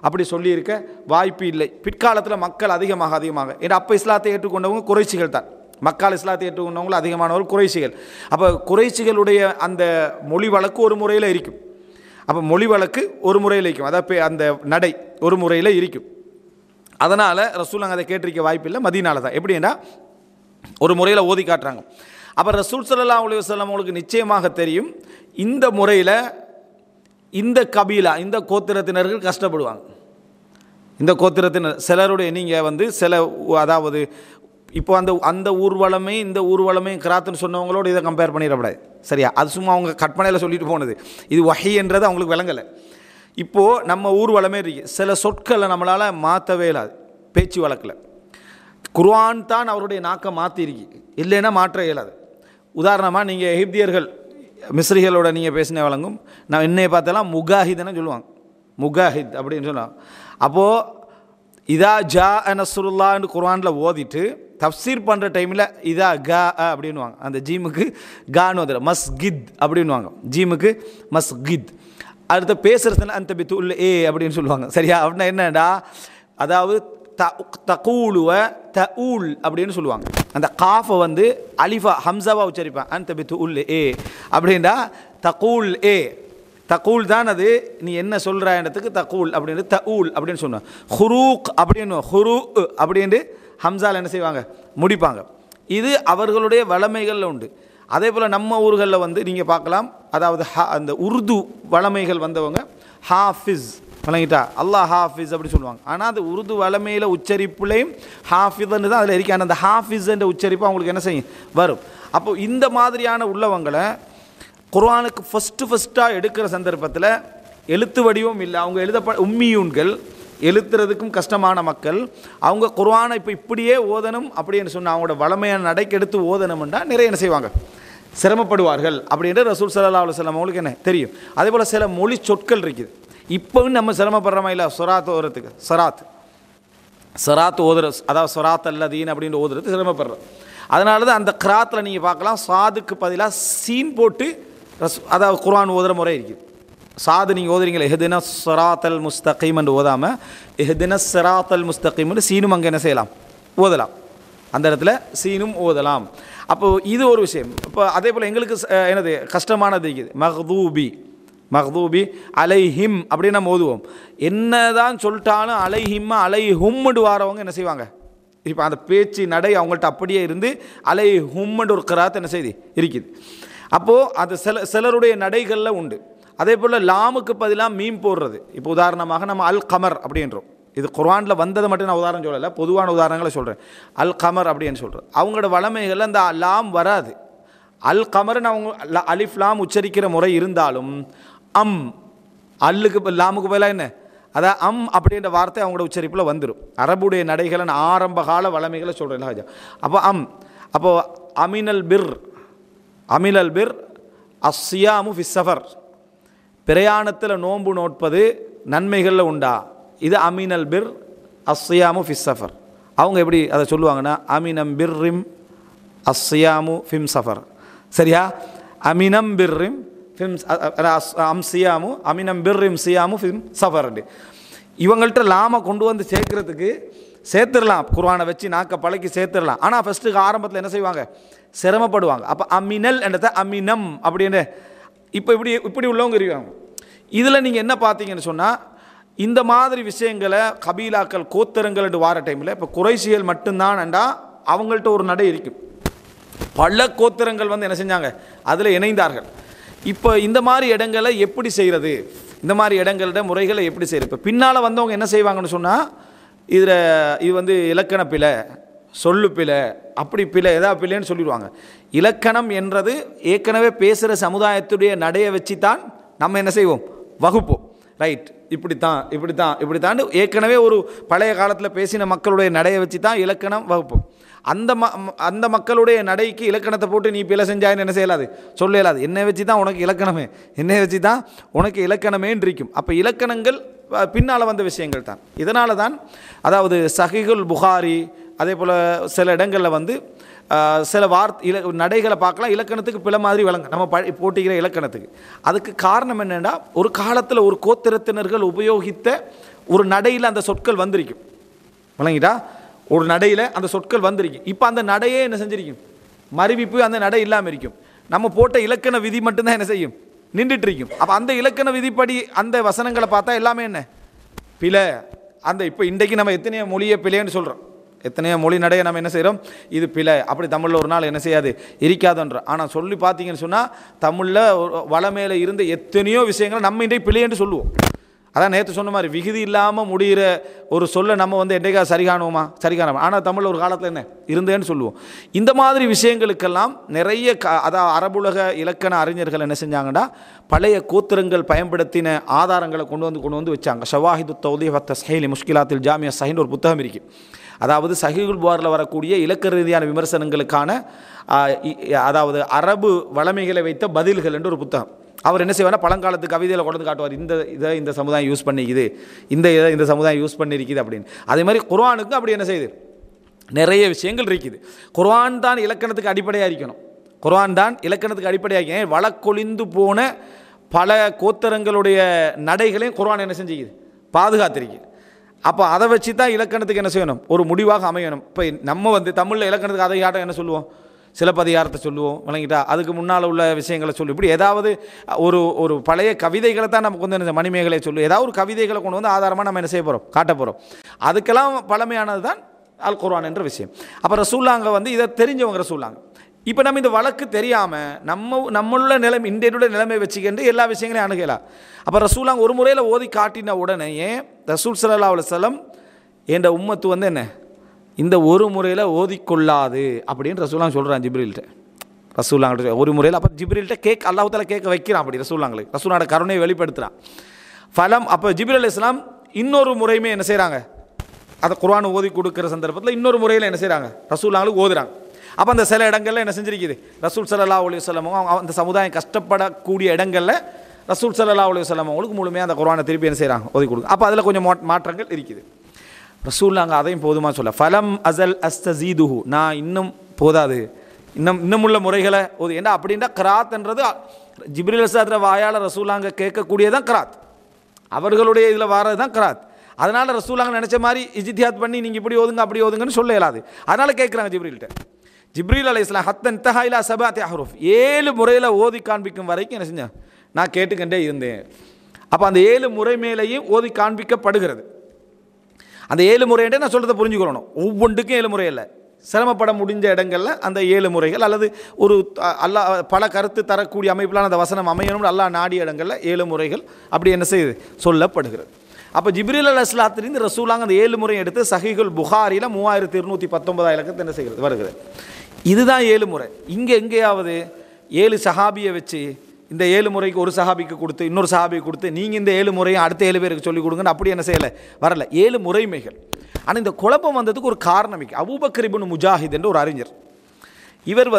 அப்படி சொல்லியிருக்க வாய்ப்பு இல்லை. பிற்காலத்தில் மக்கள் அதிகமாக ஏன்னா அப்போ இஸ்லாத்தை ஏற்றுக்கொண்டவங்க குறைஷிகள் தான், மக்கால் இஸ்லாத்தை ஏற்றுக்கொண்டவங்களும் அதிகமானவர்கள் குறைஷிகள். அப்போ குறைஷிகளுடைய அந்த மொழி வழக்கு ஒரு முறையில் இருக்கும். அப்போ மொழி வழக்கு ஒரு முறையில் இருக்கும், அதாவது அந்த நடை ஒரு முறையில் இருக்கும். அதனால் ரசூலுல்லாஹ் அதை கேட்டிருக்க வாய்ப்பு இல்லை, மதீனால தான். எப்படின்னா ஒரு முறையில் ஓதி காட்டுறாங்க. அப்போ ரசூல் ஸல்லல்லாஹு அலைஹி வஸல்லம் அவங்களுக்கு நிச்சயமாக தெரியும், இந்த முறையில் இந்த கபீலா, இந்த கோத்திரத்தினர்கள் கஷ்டப்படுவாங்க. இந்த கோத்திரத்தினர் சிலருடைய நீங்கள் சில, அதாவது இப்போ அந்த ஊர்வலமே இந்த ஊர்வலமே கிராத்துன்னு சொன்னவங்களோட இதை கம்பேர் பண்ணிடக்கூடாது. சரியா? அது சும்மா அவங்க கற்பனையில் சொல்லிட்டு போனது, இது வஹி என்றது அவங்களுக்கு விளங்கலை. இப்போது நம்ம ஊர்வலமே இருக்குது, சில சொற்களை நம்மளால் மாற்றவே இல்லாது. பேச்சு வழக்கில் குர்ஆன் தான் அவருடைய நாக்கை மாற்றிருக்கு, இல்லைன்னா மாற்ற இயலாது. உதாரணமாக நீங்கள் எகிப்தியர்கள் மிஸ்ரிகளோட நீங்கள் பேசினே வழங்கும், நான் என்னையை பார்த்தெல்லாம் முகாஹித்னு சொல்லுவாங்க, முகாஹித் அப்படின்னு சொல்லுவாங்க. அப்போது இதா ஜா நஸ்ருல்லான்னு குர்ஆனில் ஓதிட்டு தஃப்சீர் பண்ணுற டைமில் இதா கா அப்படின்வாங்க, அந்த ஜீமுக்கு கான்னு வந்துடும், மஸ்கித் அப்படின்வாங்க, ஜீமுக்கு மஸ்கித். அடுத்த பேசுகிறதுல அந்த பித்துல் ஏ அப்படின்னு சொல்லுவாங்க. சரியா? அப்படின்னா என்னடா, அதாவது தகூலுவ தஊல் அப்படின்னு சொல்லுவாங்க. அந்த காஃபை அலிஃபா ஹம்சாவா உச்சரிப்பேன், அந்த பித்துல் ஏ அப்படின்னா தகூல் ஏ, தகூல் தான் அது, நீ என்ன சொல்கிறன்றதுக்கு தகூல் அப்படின்னு தஊல் அப்படின்னு சொல்லுவாங்க. ஹுரூக் அப்படின்னு ஹுரு அப்படின்னு ஹம்சாவில் என்ன செய்வாங்க, முடிப்பாங்க. இது அவர்களுடைய வளமைகளில் உண்டு. அதே போல் நம்ம ஊர்களில் நீங்கள் பார்க்கலாம், அதாவது அந்த உருது வளமைகள் வந்தவங்க ஹாஃபிஸ் வழங்கிட்டா, அல்லாஹ் ஹாஃபிஸ் அப்படி சொல்லுவாங்க. ஆனால் அது உருது வளமையில் உச்சரிப்புலையும் ஹாஃபிஸ்ன்னு தான் அதில் இருக்கான, அந்த ஹாஃபிஸ் என்ற உச்சரிப்பு அவங்களுக்கு என்ன செய்யும், வரும். அப்போது இந்த மாதிரியான உள்ளவங்களை குர்ஆனுக்கு ஃபஸ்ட்டாக எடுக்கிற சந்தர்ப்பத்தில் எழுத்து வடிவம் இல்லை, அவங்க உம்மியூன்கள், எழுத்துறதுக்கும் கஷ்டமான மக்கள், அவங்க குர்ஆனை இப்போ இப்படியே ஓதணும் அப்படின்னு சொன்னால் அவங்களோட வளமையான நடைக்கு எடுத்து ஓதணும்னா நிறைய என்ன செய்வாங்க, சிரமப்படுவார்கள் அப்படின்ட்டு ரசூல் ஸல்லல்லாஹு அலைஹி வஸல்லம் அவங்களுக்கு என்ன தெரியும். அதே போல் சில மொழி சொற்கள் இருக்குது, இப்போவும் நம்ம சிரமப்படுறோமா இல்லை, சொராத் ஓதுறதுக்கு, சராத் ஓதுற, அதாவது சொராத் அல்லதீன் அப்படின்னு ஓதுறது சிரமப்படுறோம். அதனால தான் அந்த கிராத்தில் நீங்கள் பார்க்கலாம், சாதுக்கு பதிலாக சீன் போட்டு அதாவது குர்ஆன் ஓதுற முறை இருக்குது. சாது நீங்கள் ஓதுறீங்களே இஹ்தின ஸிராத்தல் முஸ்தகீம் என்று ஓதாமல் இஹ்தின ஸிராத்தல் முஸ்தகீம்னு சீனும் அங்கே என்ன செய்யலாம், ஓதலாம். அந்த இடத்துல சீனும் ஓதலாம். அப்போது இது ஒரு விஷயம். இப்போ அதே போல் எங்களுக்கு என்னது கஷ்டமானது இருக்குது, மஹ்தூபி அலைஹிம் அப்படின்னு நம்ம ஓதுவோம். என்ன தான் சொல்லிட்டாலும் அலைஹிம்மா அலைஹும்முண்டு வாரவங்க என்ன செய்வாங்க, இப்போ அந்த பேச்சு நடை அவங்கள்ட்ட அப்படியே இருந்து அலைஹும்முண்டு ஒரு கிராத் என்ன செய்து இருக்குது. அப்போது அது சிலருடைய நடைகளில் உண்டு. அதே போல் லாமுக்கு பதிலாக மீம் போடுறது. இப்போ உதாரணமாக நம்ம அல் கமர் அப்படின்றோம். இது குர்ஆனில் வந்ததை மட்டும் நான் உதாரணம் சொல்லலை, பொதுவான உதாரணங்களை சொல்கிறேன். அல் கமர் அப்படின்னு சொல்கிறேன். அவங்களோட வளமைகளில் அந்த லாம் வராது. அல் கமர்னு அவங்க அலிஃப் லாம் உச்சரிக்கிற முறை இருந்தாலும் அல்லுக்கு லாமுக்கு பதிலாக என்ன, அதான் அப்படின்ற வார்த்தை அவங்களோட உச்சரிப்பில் வந்துடும். அரபுடைய நடைகளை நான் ஆரம்ப கால வளமைகளை சொல்கிறேன். அப்போ அப்போது அமினல் பிர் அஸ்ஸியாமு ஃபிஸ்ஸஃபர், பிரயாணத்தில் நோன்பு நோட்பது நன்மைகளில் உண்டா, இது அமினல் பிர் அஸ்ஸியாமு ஃபிஸ்ஸஃபர். அவங்க எப்படி அதை சொல்லுவாங்கன்னா அமினம் பிர்ரிம் அஸ்ஸியாமு ஃபிம் சஃபர். சரியா, அமினம் பிர்ரிம் ஃபிம் சியாமு அமினம் பிர்ரிம் சியாமு ஃபிம் சஃபர். இவங்கள்ட்ட லாமை கொண்டு வந்து சேர்த்துடலாம், குர்ஆனை வச்சு நாக்க பழக்கி சேர்த்துடலாம். ஆனால் ஃபஸ்ட்டுக்கு ஆரம்பத்தில் என்ன செய்வாங்க, சிரமப்படுவாங்க. அப்போ அமினல் என்றதை அமினம் அப்படின்னு இப்போ இப்படி உள்ளவங்க இருக்காங்க. இதில் நீங்கள் என்ன பார்த்தீங்கன்னு சொன்னால், இந்த மாதிரி விஷயங்களை கபீலாக்கள் கோத்தரங்கள் என்று வார டைமில் இப்போ குறைஷிகள் மட்டும்தான்டா அவங்கள்ட்ட ஒரு நடை இருக்கும். பல கோத்திரங்கள் வந்து என்ன செஞ்சாங்க, அதில் இணைந்தார்கள். இப்போ இந்த மாதிரி இடங்களை எப்படி செய்கிறது, இந்த மாதிரி இடங்களோட முறைகளை எப்படி செய்கிறது. இப்போ பின்னால் வந்தவங்க என்ன செய்வாங்கன்னு சொன்னால், இது வந்து இலக்கண பிழை, சொல்லு பிழை, அப்படி பிழை, எதாவது பிழைன்னு சொல்லிடுவாங்க. இலக்கணம் என்றது ஏற்கனவே பேசுகிற சமுதாயத்துடைய நடையை வச்சு தான் நம்ம என்ன செய்வோம், வகுப்போம். ரைட், இப்படித்தான் ஏற்கனவே ஒரு பழைய காலத்தில் பேசின மக்களுடைய நடையை வச்சு தான் இலக்கணம் வகுப்போம். அந்த மக்களுடைய நடைக்கு இலக்கணத்தை போட்டு நீ பிழை செஞ்சாயின்னு என்ன செய்யலாது, சொல்ல இயலாது. என்னை வச்சு தான் உனக்கு இலக்கணமே, என்னை வச்சு தான் உனக்கு இலக்கணமேன்னு இருக்கும். அப்போ இலக்கணங்கள் பின்னால் வந்த விஷயங்கள் தான். இதனால தான் அதாவது சஹீஹுல் புகாரி அதே போல் சில இடங்களில் வந்து சில நடைகளை பார்க்கலாம், இலக்கணத்துக்கு பிழை மாதிரி விளங்க நம்ம போட்டிக்கிற இலக்கணத்துக்கு. அதுக்கு காரணம் என்னென்னா, ஒரு காலத்தில் ஒரு கோத்திரத்தினர்கள் உபயோகித்த ஒரு நடையில் அந்த சொற்கள் வந்திருக்கும். விளங்கிட்டா, ஒரு நடையில் அந்த சொற்கள் வந்திருக்கும். இப்போ அந்த நடையே என்ன செஞ்சிருக்கும், மறுவிப்பு அந்த நடை இல்லாமல் இருக்கும். நம்ம போட்ட இலக்கண விதி மட்டும்தான் என்ன செய்யும், நின்றுட்டு இருக்கும். அப்போ அந்த இலக்கண விதிப்படி அந்த வசனங்களை பார்த்தா எல்லாமே என்ன பிழை. அந்த இப்போ இன்றைக்கு நம்ம எத்தனையோ மொழியை பிழைன்னு சொல்கிறோம், எத்தனையோ மொழி நடையை நம்ம என்ன செய்கிறோம், இது பிழை. அப்படி தமிழில் ஒரு நாள் என்ன செய்யாது, இருக்காதுன்றோம். ஆனால் சொல்லி பார்த்தீங்கன்னு சொன்னால், தமிழில் வளமையில் இருந்த எத்தனையோ விஷயங்களை நம்ம இன்றைக்கு பிழைன்னு சொல்லுவோம். அதான் நேற்று சொன்ன மாதிரி விகுதி இல்லாமல் முடிகிற ஒரு சொல்லை நம்ம வந்து என்றைக்கா சரிகாணுவோமா, ஆனால் தமிழில் ஒரு காலத்தில் என்ன இருந்தேன்னு சொல்லுவோம். இந்த மாதிரி விஷயங்களுக்கெல்லாம் நிறைய அதாவது அரபுலக இலக்கண அறிஞர்கள் என்ன செஞ்சாங்கன்னா, பழைய கோத்திரங்கள் பயன்படுத்தின ஆதாரங்களை கொண்டு வந்து வச்சாங்க. ஷவாஹிது தௌதீஹ் வ தஸ்ஹீல் முஷ்கிலாத்தில் ஜாமியா சஹீஹ் ஒரு புத்தகம் இருக்குது. அதாவது சஹீஹுல் புகாரில் வரக்கூடிய இலக்கண ரீதியான விமர்சனங்களுக்கான அதாவது அரபு வளமைகளை வைத்த பதில்கள் என்று ஒரு புத்தகம். அவர் என்ன செய்வார்னா, பழங்காலத்து கவிதையில் கொண்டு காட்டுவார், இந்த சமுதாயம் யூஸ் பண்ணிக்குது, இந்த சமுதாயம் யூஸ் பண்ணியிருக்குது அப்படின்னு. அதே மாதிரி குர்ஆனுக்கு அப்படி என்ன செய்யுது, நிறைய விஷயங்கள் இருக்குது. குர்ஆன் தான் இலக்கணத்துக்கு அடிப்படையாக இருக்கணும். குர்ஆன் தான் இலக்கணத்துக்கு அடிப்படையாக வழக்கொழிந்து போன பல கோத்தரங்களுடைய நடைகளையும் குர்ஆன் என்ன செஞ்சுக்குது, பாதுகாத்திருக்கு. அப்போ அதை வச்சு தான் இலக்கணத்துக்கு என்ன செய்யணும், ஒரு முடிவாக அமையணும். இப்போ நம்ம வந்து தமிழில் இலக்கணத்துக்கு அதை ஆட்டம் என்ன சொல்லுவோம், சிலப்பதிகாரத்தை சொல்லுவோம், விளங்கிட்டா, அதுக்கு முன்னால் உள்ள விஷயங்களை சொல்லு. இப்படி ஏதாவது ஒரு பழைய கவிதைகளை தான் நமக்கு வந்து என்ன மணிமேகலை சொல்லு, ஏதாவது ஒரு கவிதைகளை கொண்டு வந்து ஆதாரமாக நம்ம என்ன செய்ய போகிறோம், காட்ட போகிறோம். அதுக்கெல்லாம் பழமையானது தான் அல் குர்ஆன் என்ற விஷயம். அப்போ ரசூலுல்லாஹ் வந்து இதை தெரிஞ்சவங்க ரசூலுல்லாஹ். இப்போ நம்ம இந்த வழக்கு தெரியாமல் நம்மளுள்ள நிலைமை இந்தியனுடைய நிலைமை வச்சுக்கிட்டு எல்லா விஷயங்களையும் அணுகலாம். அப்போ ரசூலுல்லாஹ் ஒரு முறையில் ஓதி காட்டின உடனே ரசூல் ஸல்லல்லாஹு அலைஹி வஸல்லம் என்ற உம்மத்து வந்து என்ன இந்த ஒரு முறையில் ஓதிக்கொள்ளாது அப்படின்னு ரசூலுல்லாஹ் சொல்கிறான் ஜிப்ரீல்கிட்ட. ரசூலுல்லாஹ் ஒரு முறையில் அப்போ ஜிப்ரீல்கிட்ட அல்லாஹ் தஆலா கேட்க வைக்கிறான். அப்படி ரசூலுல்லாஹ்களுக்கு ரசூலுல்லாஹோட கருணையை வெளிப்படுத்துகிறான். அப்போ ஜிப்ரீல் அலைஹிஸ்ஸலாம் இன்னொரு முறையுமே என்ன செய்கிறாங்க, அதை குர்ஆன் ஓதி கொடுக்குற சந்தர்ப்பத்தில் இன்னொரு முறையில் என்ன செய்கிறாங்க, ரசூலுல்லாஹ்களுக்கு ஓதுறாங்க. அப்போ அந்த சில இடங்களில் என்ன செஞ்சிருக்குது, ரசூல் ஸல்லல்லாஹு அலைஹி வஸல்லம் அந்த சமுதாயம் கஷ்டப்படக்கூடிய இடங்களில் ரசூல் ஸல்லல்லாஹு அலைஹி வஸல்லம் அவங்களுக்கு முழுமையாக அந்த குர்ஆனை திருப்பி என்ன செய்கிறாங்க, ஓதி கொடுங்க. அப்போ அதில் கொஞ்சம் மாற்றங்கள் இருக்குது. ரசூலுல்லாஹ் அதையும் போதுமா சொல்ல, ஃபலம் அஸல் அஸ்தஸீதுஹு, நான் இன்னும் போதாது, இன்னமுள்ள முறைகளை ஓது. ஏன்னா அப்படின்னா கிராத்ன்றது ஜிப்ரீல் அலைஹிஸ்ஸலாத்து வாயால் ரசூலாங்க கேட்கக்கூடியதான் கிராத், அவர்களுடைய இதில் வாரது தான் கிராத். அதனால் ரசூலாங்க நினச்ச மாதிரி இஜ்திஹாத் பண்ணி நீங்கள் இப்படி ஓதுங்க அப்படி ஓதுங்கன்னு சொல்ல இயலாது. அதனால் கேட்குறாங்க ஜிப்ரீல்கிட்ட. ஜிப்ரீல் அலைஹிஸ்ஸலாம் ஹத்தன் இன்தஹா இலா சபஅத்தி அஹ்ரூஃப், 7 முறையில் ஓதி காண்பிக்கும் வரைக்கும் என்ன செஞ்சேன், நான் கேட்டுக்கண்டே இருந்தேன். அப்போ அந்த 7 முறை மேலேயும் ஓதி காண்பிக்கப்படுகிறது. அந்த 7 முறையிட்ட நான் சொல்கிறத புரிஞ்சுக்கணும். ஒவ்வொன்றுக்கும் 7 முறை இல்லை, சிரமப்பட முடிஞ்ச இடங்களில் அந்த 7 முறைகள் அல்லது ஒரு அல்லாஹ் பல கருத்து தரக்கூடிய அமைப்பிலான அந்த வசனம் அமையணும் அல்லாஹ் நாடிய இடங்களில் 7 முறைகள் அப்படி என்ன செய்யுது சொல்லப்படுகிறது. அப்போ ஜிப்ரீல் அலைஹிஸ்ஸலாத்திலிருந்து ரசூலாங்க அந்த 7 முறையை எடுத்து சஹீஹுல் புகாரியில் 3219 இலக்கத்தை என்ன செய்கிறது வருகிறது. இதுதான் 7 முறை. இங்கே எங்கேயாவது 7 சஹாபியை வச்சு இந்த 7 முறைக்கு ஒரு சஹாபிக்கு கொடுத்து இன்னொரு சஹாபிக்கு கொடுத்து நீங்கள் இந்த 7 முறையும் அடுத்த 7 பேருக்கு சொல்லிக் கொடுங்கன்னு அப்படி என்ன செய்யலை, வரல. 7 முறைமைகள். ஆனால் இந்த குழப்பம் வந்ததுக்கு ஒரு காரணம். அபூபக்கர் இப்னு முஜாஹித் என்ற ஒரு அறிஞர், இவர்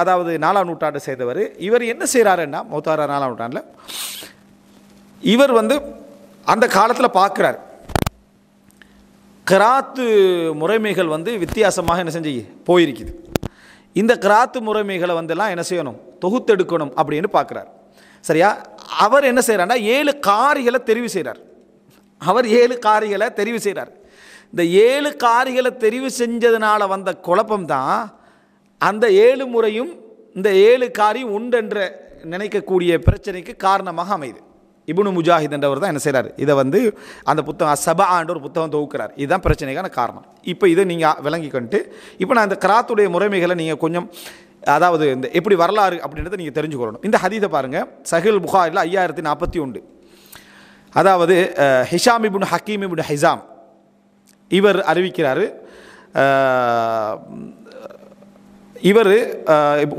அதாவது 4ஆம் நூற்றாண்டு செய்தவர். இவர் என்ன செய்கிறாருன்னா மௌத்தாரா 4ஆம் நூற்றாண்டில் இவர் அந்த காலத்தில் பார்க்குறார் கிராத்து முறைமைகள் வித்தியாசமாக என்ன செஞ்சு போயிருக்குது. இந்த கிராத்து முறைமைகளை எல்லாம் என்ன செய்யணும், தொகுத்தெடுக்கணும் அப்படின்னு பார்க்குறார். சரியா? அவர் என்ன செய்கிறார்னா 7 காரிகளை தெரிவு செய்கிறார். அவர் 7 காரிகளை தெரிவு செய்கிறார். இந்த 7 காரிகளை தெரிவு செஞ்சதுனால வந்த குழப்பம்தான் அந்த 7 முறையும் இந்த 7 காரியும் உண்டென்ற நினைக்கக்கூடிய பிரச்சனைக்கு காரணமாக அமையுது. இப்னு முஜாஹித் என்றவர் தான் என்ன செய்கிறார், இதை அந்த புத்தகம் சபஆன்ற ஒரு புத்தகம் தொகுக்கிறார். இதுதான் பிரச்சனைக்கான காரணம். இப்போ இதை நீங்கள் விளங்கிக்கிட்டு இப்போ நான் இந்த கிராத்துடைய முறைமைகளை நீங்கள் கொஞ்சம் அதாவது இந்த எப்படி வரலாறு அப்படின்றத நீங்கள் தெரிஞ்சுக்கொள்ளணும். இந்த ஹதீஸை பாருங்கள், சஹீஹுல் புகாரில் 5041. அதாவது ஹிஷாம் இப்னு ஹக்கீம் இப்னு ஹிஸாம் இவர் அறிவிக்கிறார். இவர்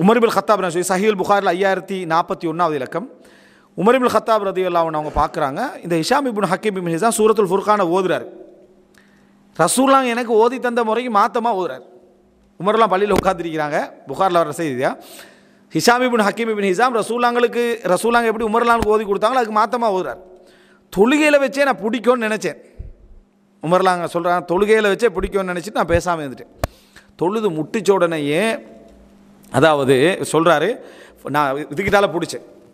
உமர் இப்னு கத்தாப் சஹீஹுல் புகாரில் 5041 இலக்கம். உமர் இப்னு கத்தாப் ரலியல்லாஹு அன்ஹு அவங்க பார்க்குறாங்க, இந்த ஹிஷாம் இப்னு ஹக்கீம் இப்னு ஹிஸாம் சூரத்துல் ஃபுர்கானை ஓதுறாரு. ரசூலுல்லாஹ் எனக்கு ஓதி தந்த முறைக்கு மாத்தமாக ஓதுறாரு. உமர்லாம் பள்ளியில் உட்காந்துருக்கிறாங்க, புகாரில் வர செய்தியா. ஹிஷாம் இப்னு ஹக்கீம் இப்னு ஹிஸாம் ரசூலுல்லாஹ் எப்படி உமர்லானுக்கு ஓதி கொடுத்தாங்களோ அதுக்கு மாத்தமாக ஓதுறாரு. தொழுகையில் வச்சே நான் பிடிக்கும்னு நினச்சேன். உமர்லாங்க சொல்கிறாங்க, தொழுகையில் வச்சே பிடிக்கும்னு நினச்சிட்டு நான் பேசாமல் இருந்துட்டேன். தொழுது முட்டிச்ச உடனேயே அதாவது சொல்கிறாரு, நான் இதுக்கிட்டால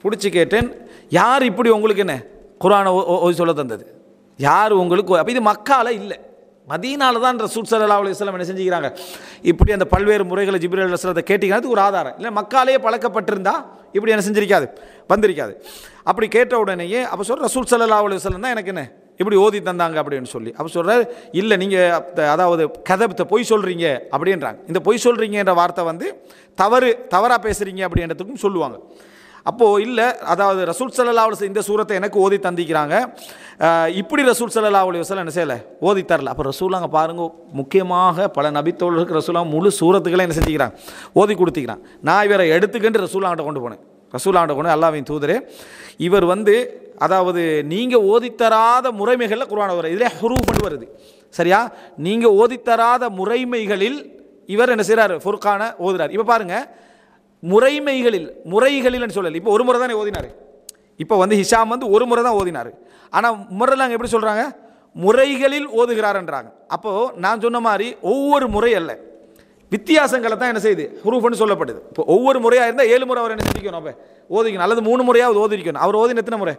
பிடிச்சி கேட்டேன், யார் இப்படி உங்களுக்கு என்ன குர்ஆனை ஓதி சொல்ல தந்தது, யார் உங்களுக்கு? அப்போ இது மக்கால இல்லை, மதீனால தான் ரசூல் ஸல்லல்லாஹு அலைஹி வஸல்லம் என்ன செஞ்சுக்கிறாங்க, இப்படி அந்த பல்வேறு முறைகளை ஜிப்ரீல் அலைஹிஸ்ஸலாத்தை கேட்டிங்கிறது ஒரு ஆதாரம். இல்லை மக்காலேயே பழக்கப்பட்டிருந்தா இப்படி என்ன செஞ்சிருக்காது, வந்திருக்காது. அப்படி கேட்ட உடனேயே அப்போ சொல்கிற ரசூல் ஸல்லல்லாஹு அலைஹி வஸல்லம் தான் எனக்கு என்ன இப்படி ஓதி தந்தாங்க அப்படின்னு சொல்லி. அப்போ சொல்கிறார், இல்லை நீங்கள் அதாவது கதபத்தை பொய் சொல்கிறீங்க அப்படின்றாங்க. இந்த பொய் சொல்கிறீங்கன்ற வார்த்தை தவறாக பேசுகிறீங்க அப்படின்றதுக்கும் சொல்லுவாங்க. அப்போது இல்லை, அதாவது ரசூல் ஸல்லல்லாஹு அலைஹி வஸல்லம் இந்த சூரத்தை எனக்கு ஓதி தந்திக்கிறாங்க, இப்படி ரசூல் ஸல்லல்லாஹு அலைஹி வஸல்லம் என்ன செய்யலை, ஓதி தரல. அப்போ ரசூலாங்க பாருங்க, முக்கியமாக பல நபித்தோழர்களுக்கு ரசூலாங்க முழு சூரத்துக்களை என்ன செஞ்சுக்கிறாங்க, ஓதி கொடுத்துக்கிறான். நான் இவரை எடுத்துக்கிட்டு ரசூலாங்கிட்ட கொண்டு போனேன். ரசூலாங்கிட்ட கொண்டு அல்லாஹ்வின் தூதரே, இவர் அதாவது நீங்கள் ஓதித்தராத முறைமைகளில் குர்ஆன் வருது, இதில் ஹுரூஃப்னு வருது. சரியா? நீங்கள் ஓதித்தராத முறைமைகளில் இவர் என்ன செய்கிறார், ஃபுர்கானை ஓதுறார். இப்போ பாருங்கள், முறைகளில் சொல்லலை. இப்போ ஒரு முறை தானே ஓதினார். இப்போ ஹிஷாம் ஒரு முறை தான் ஓதினார். ஆனால் முறைலாம் எப்படி சொல்கிறாங்க, முறைகளில் ஓதுகிறார்ன்றாங்க. அப்போது நான் சொன்ன மாதிரி ஒவ்வொரு முறை அல்ல, வித்தியாசங்களை தான் என்ன செய்யுது ஹுரூஃப்னு சொல்லப்படுது. இப்போ ஒவ்வொரு முறையாக இருந்தால் 7 முறை அவர் என்ன செஞ்சுக்கணும், அப்போ ஓதிக்கணும், அல்லது 3 முறையாவது ஓதிக்கணும். அவர் ஓதின எத்தனை முறை,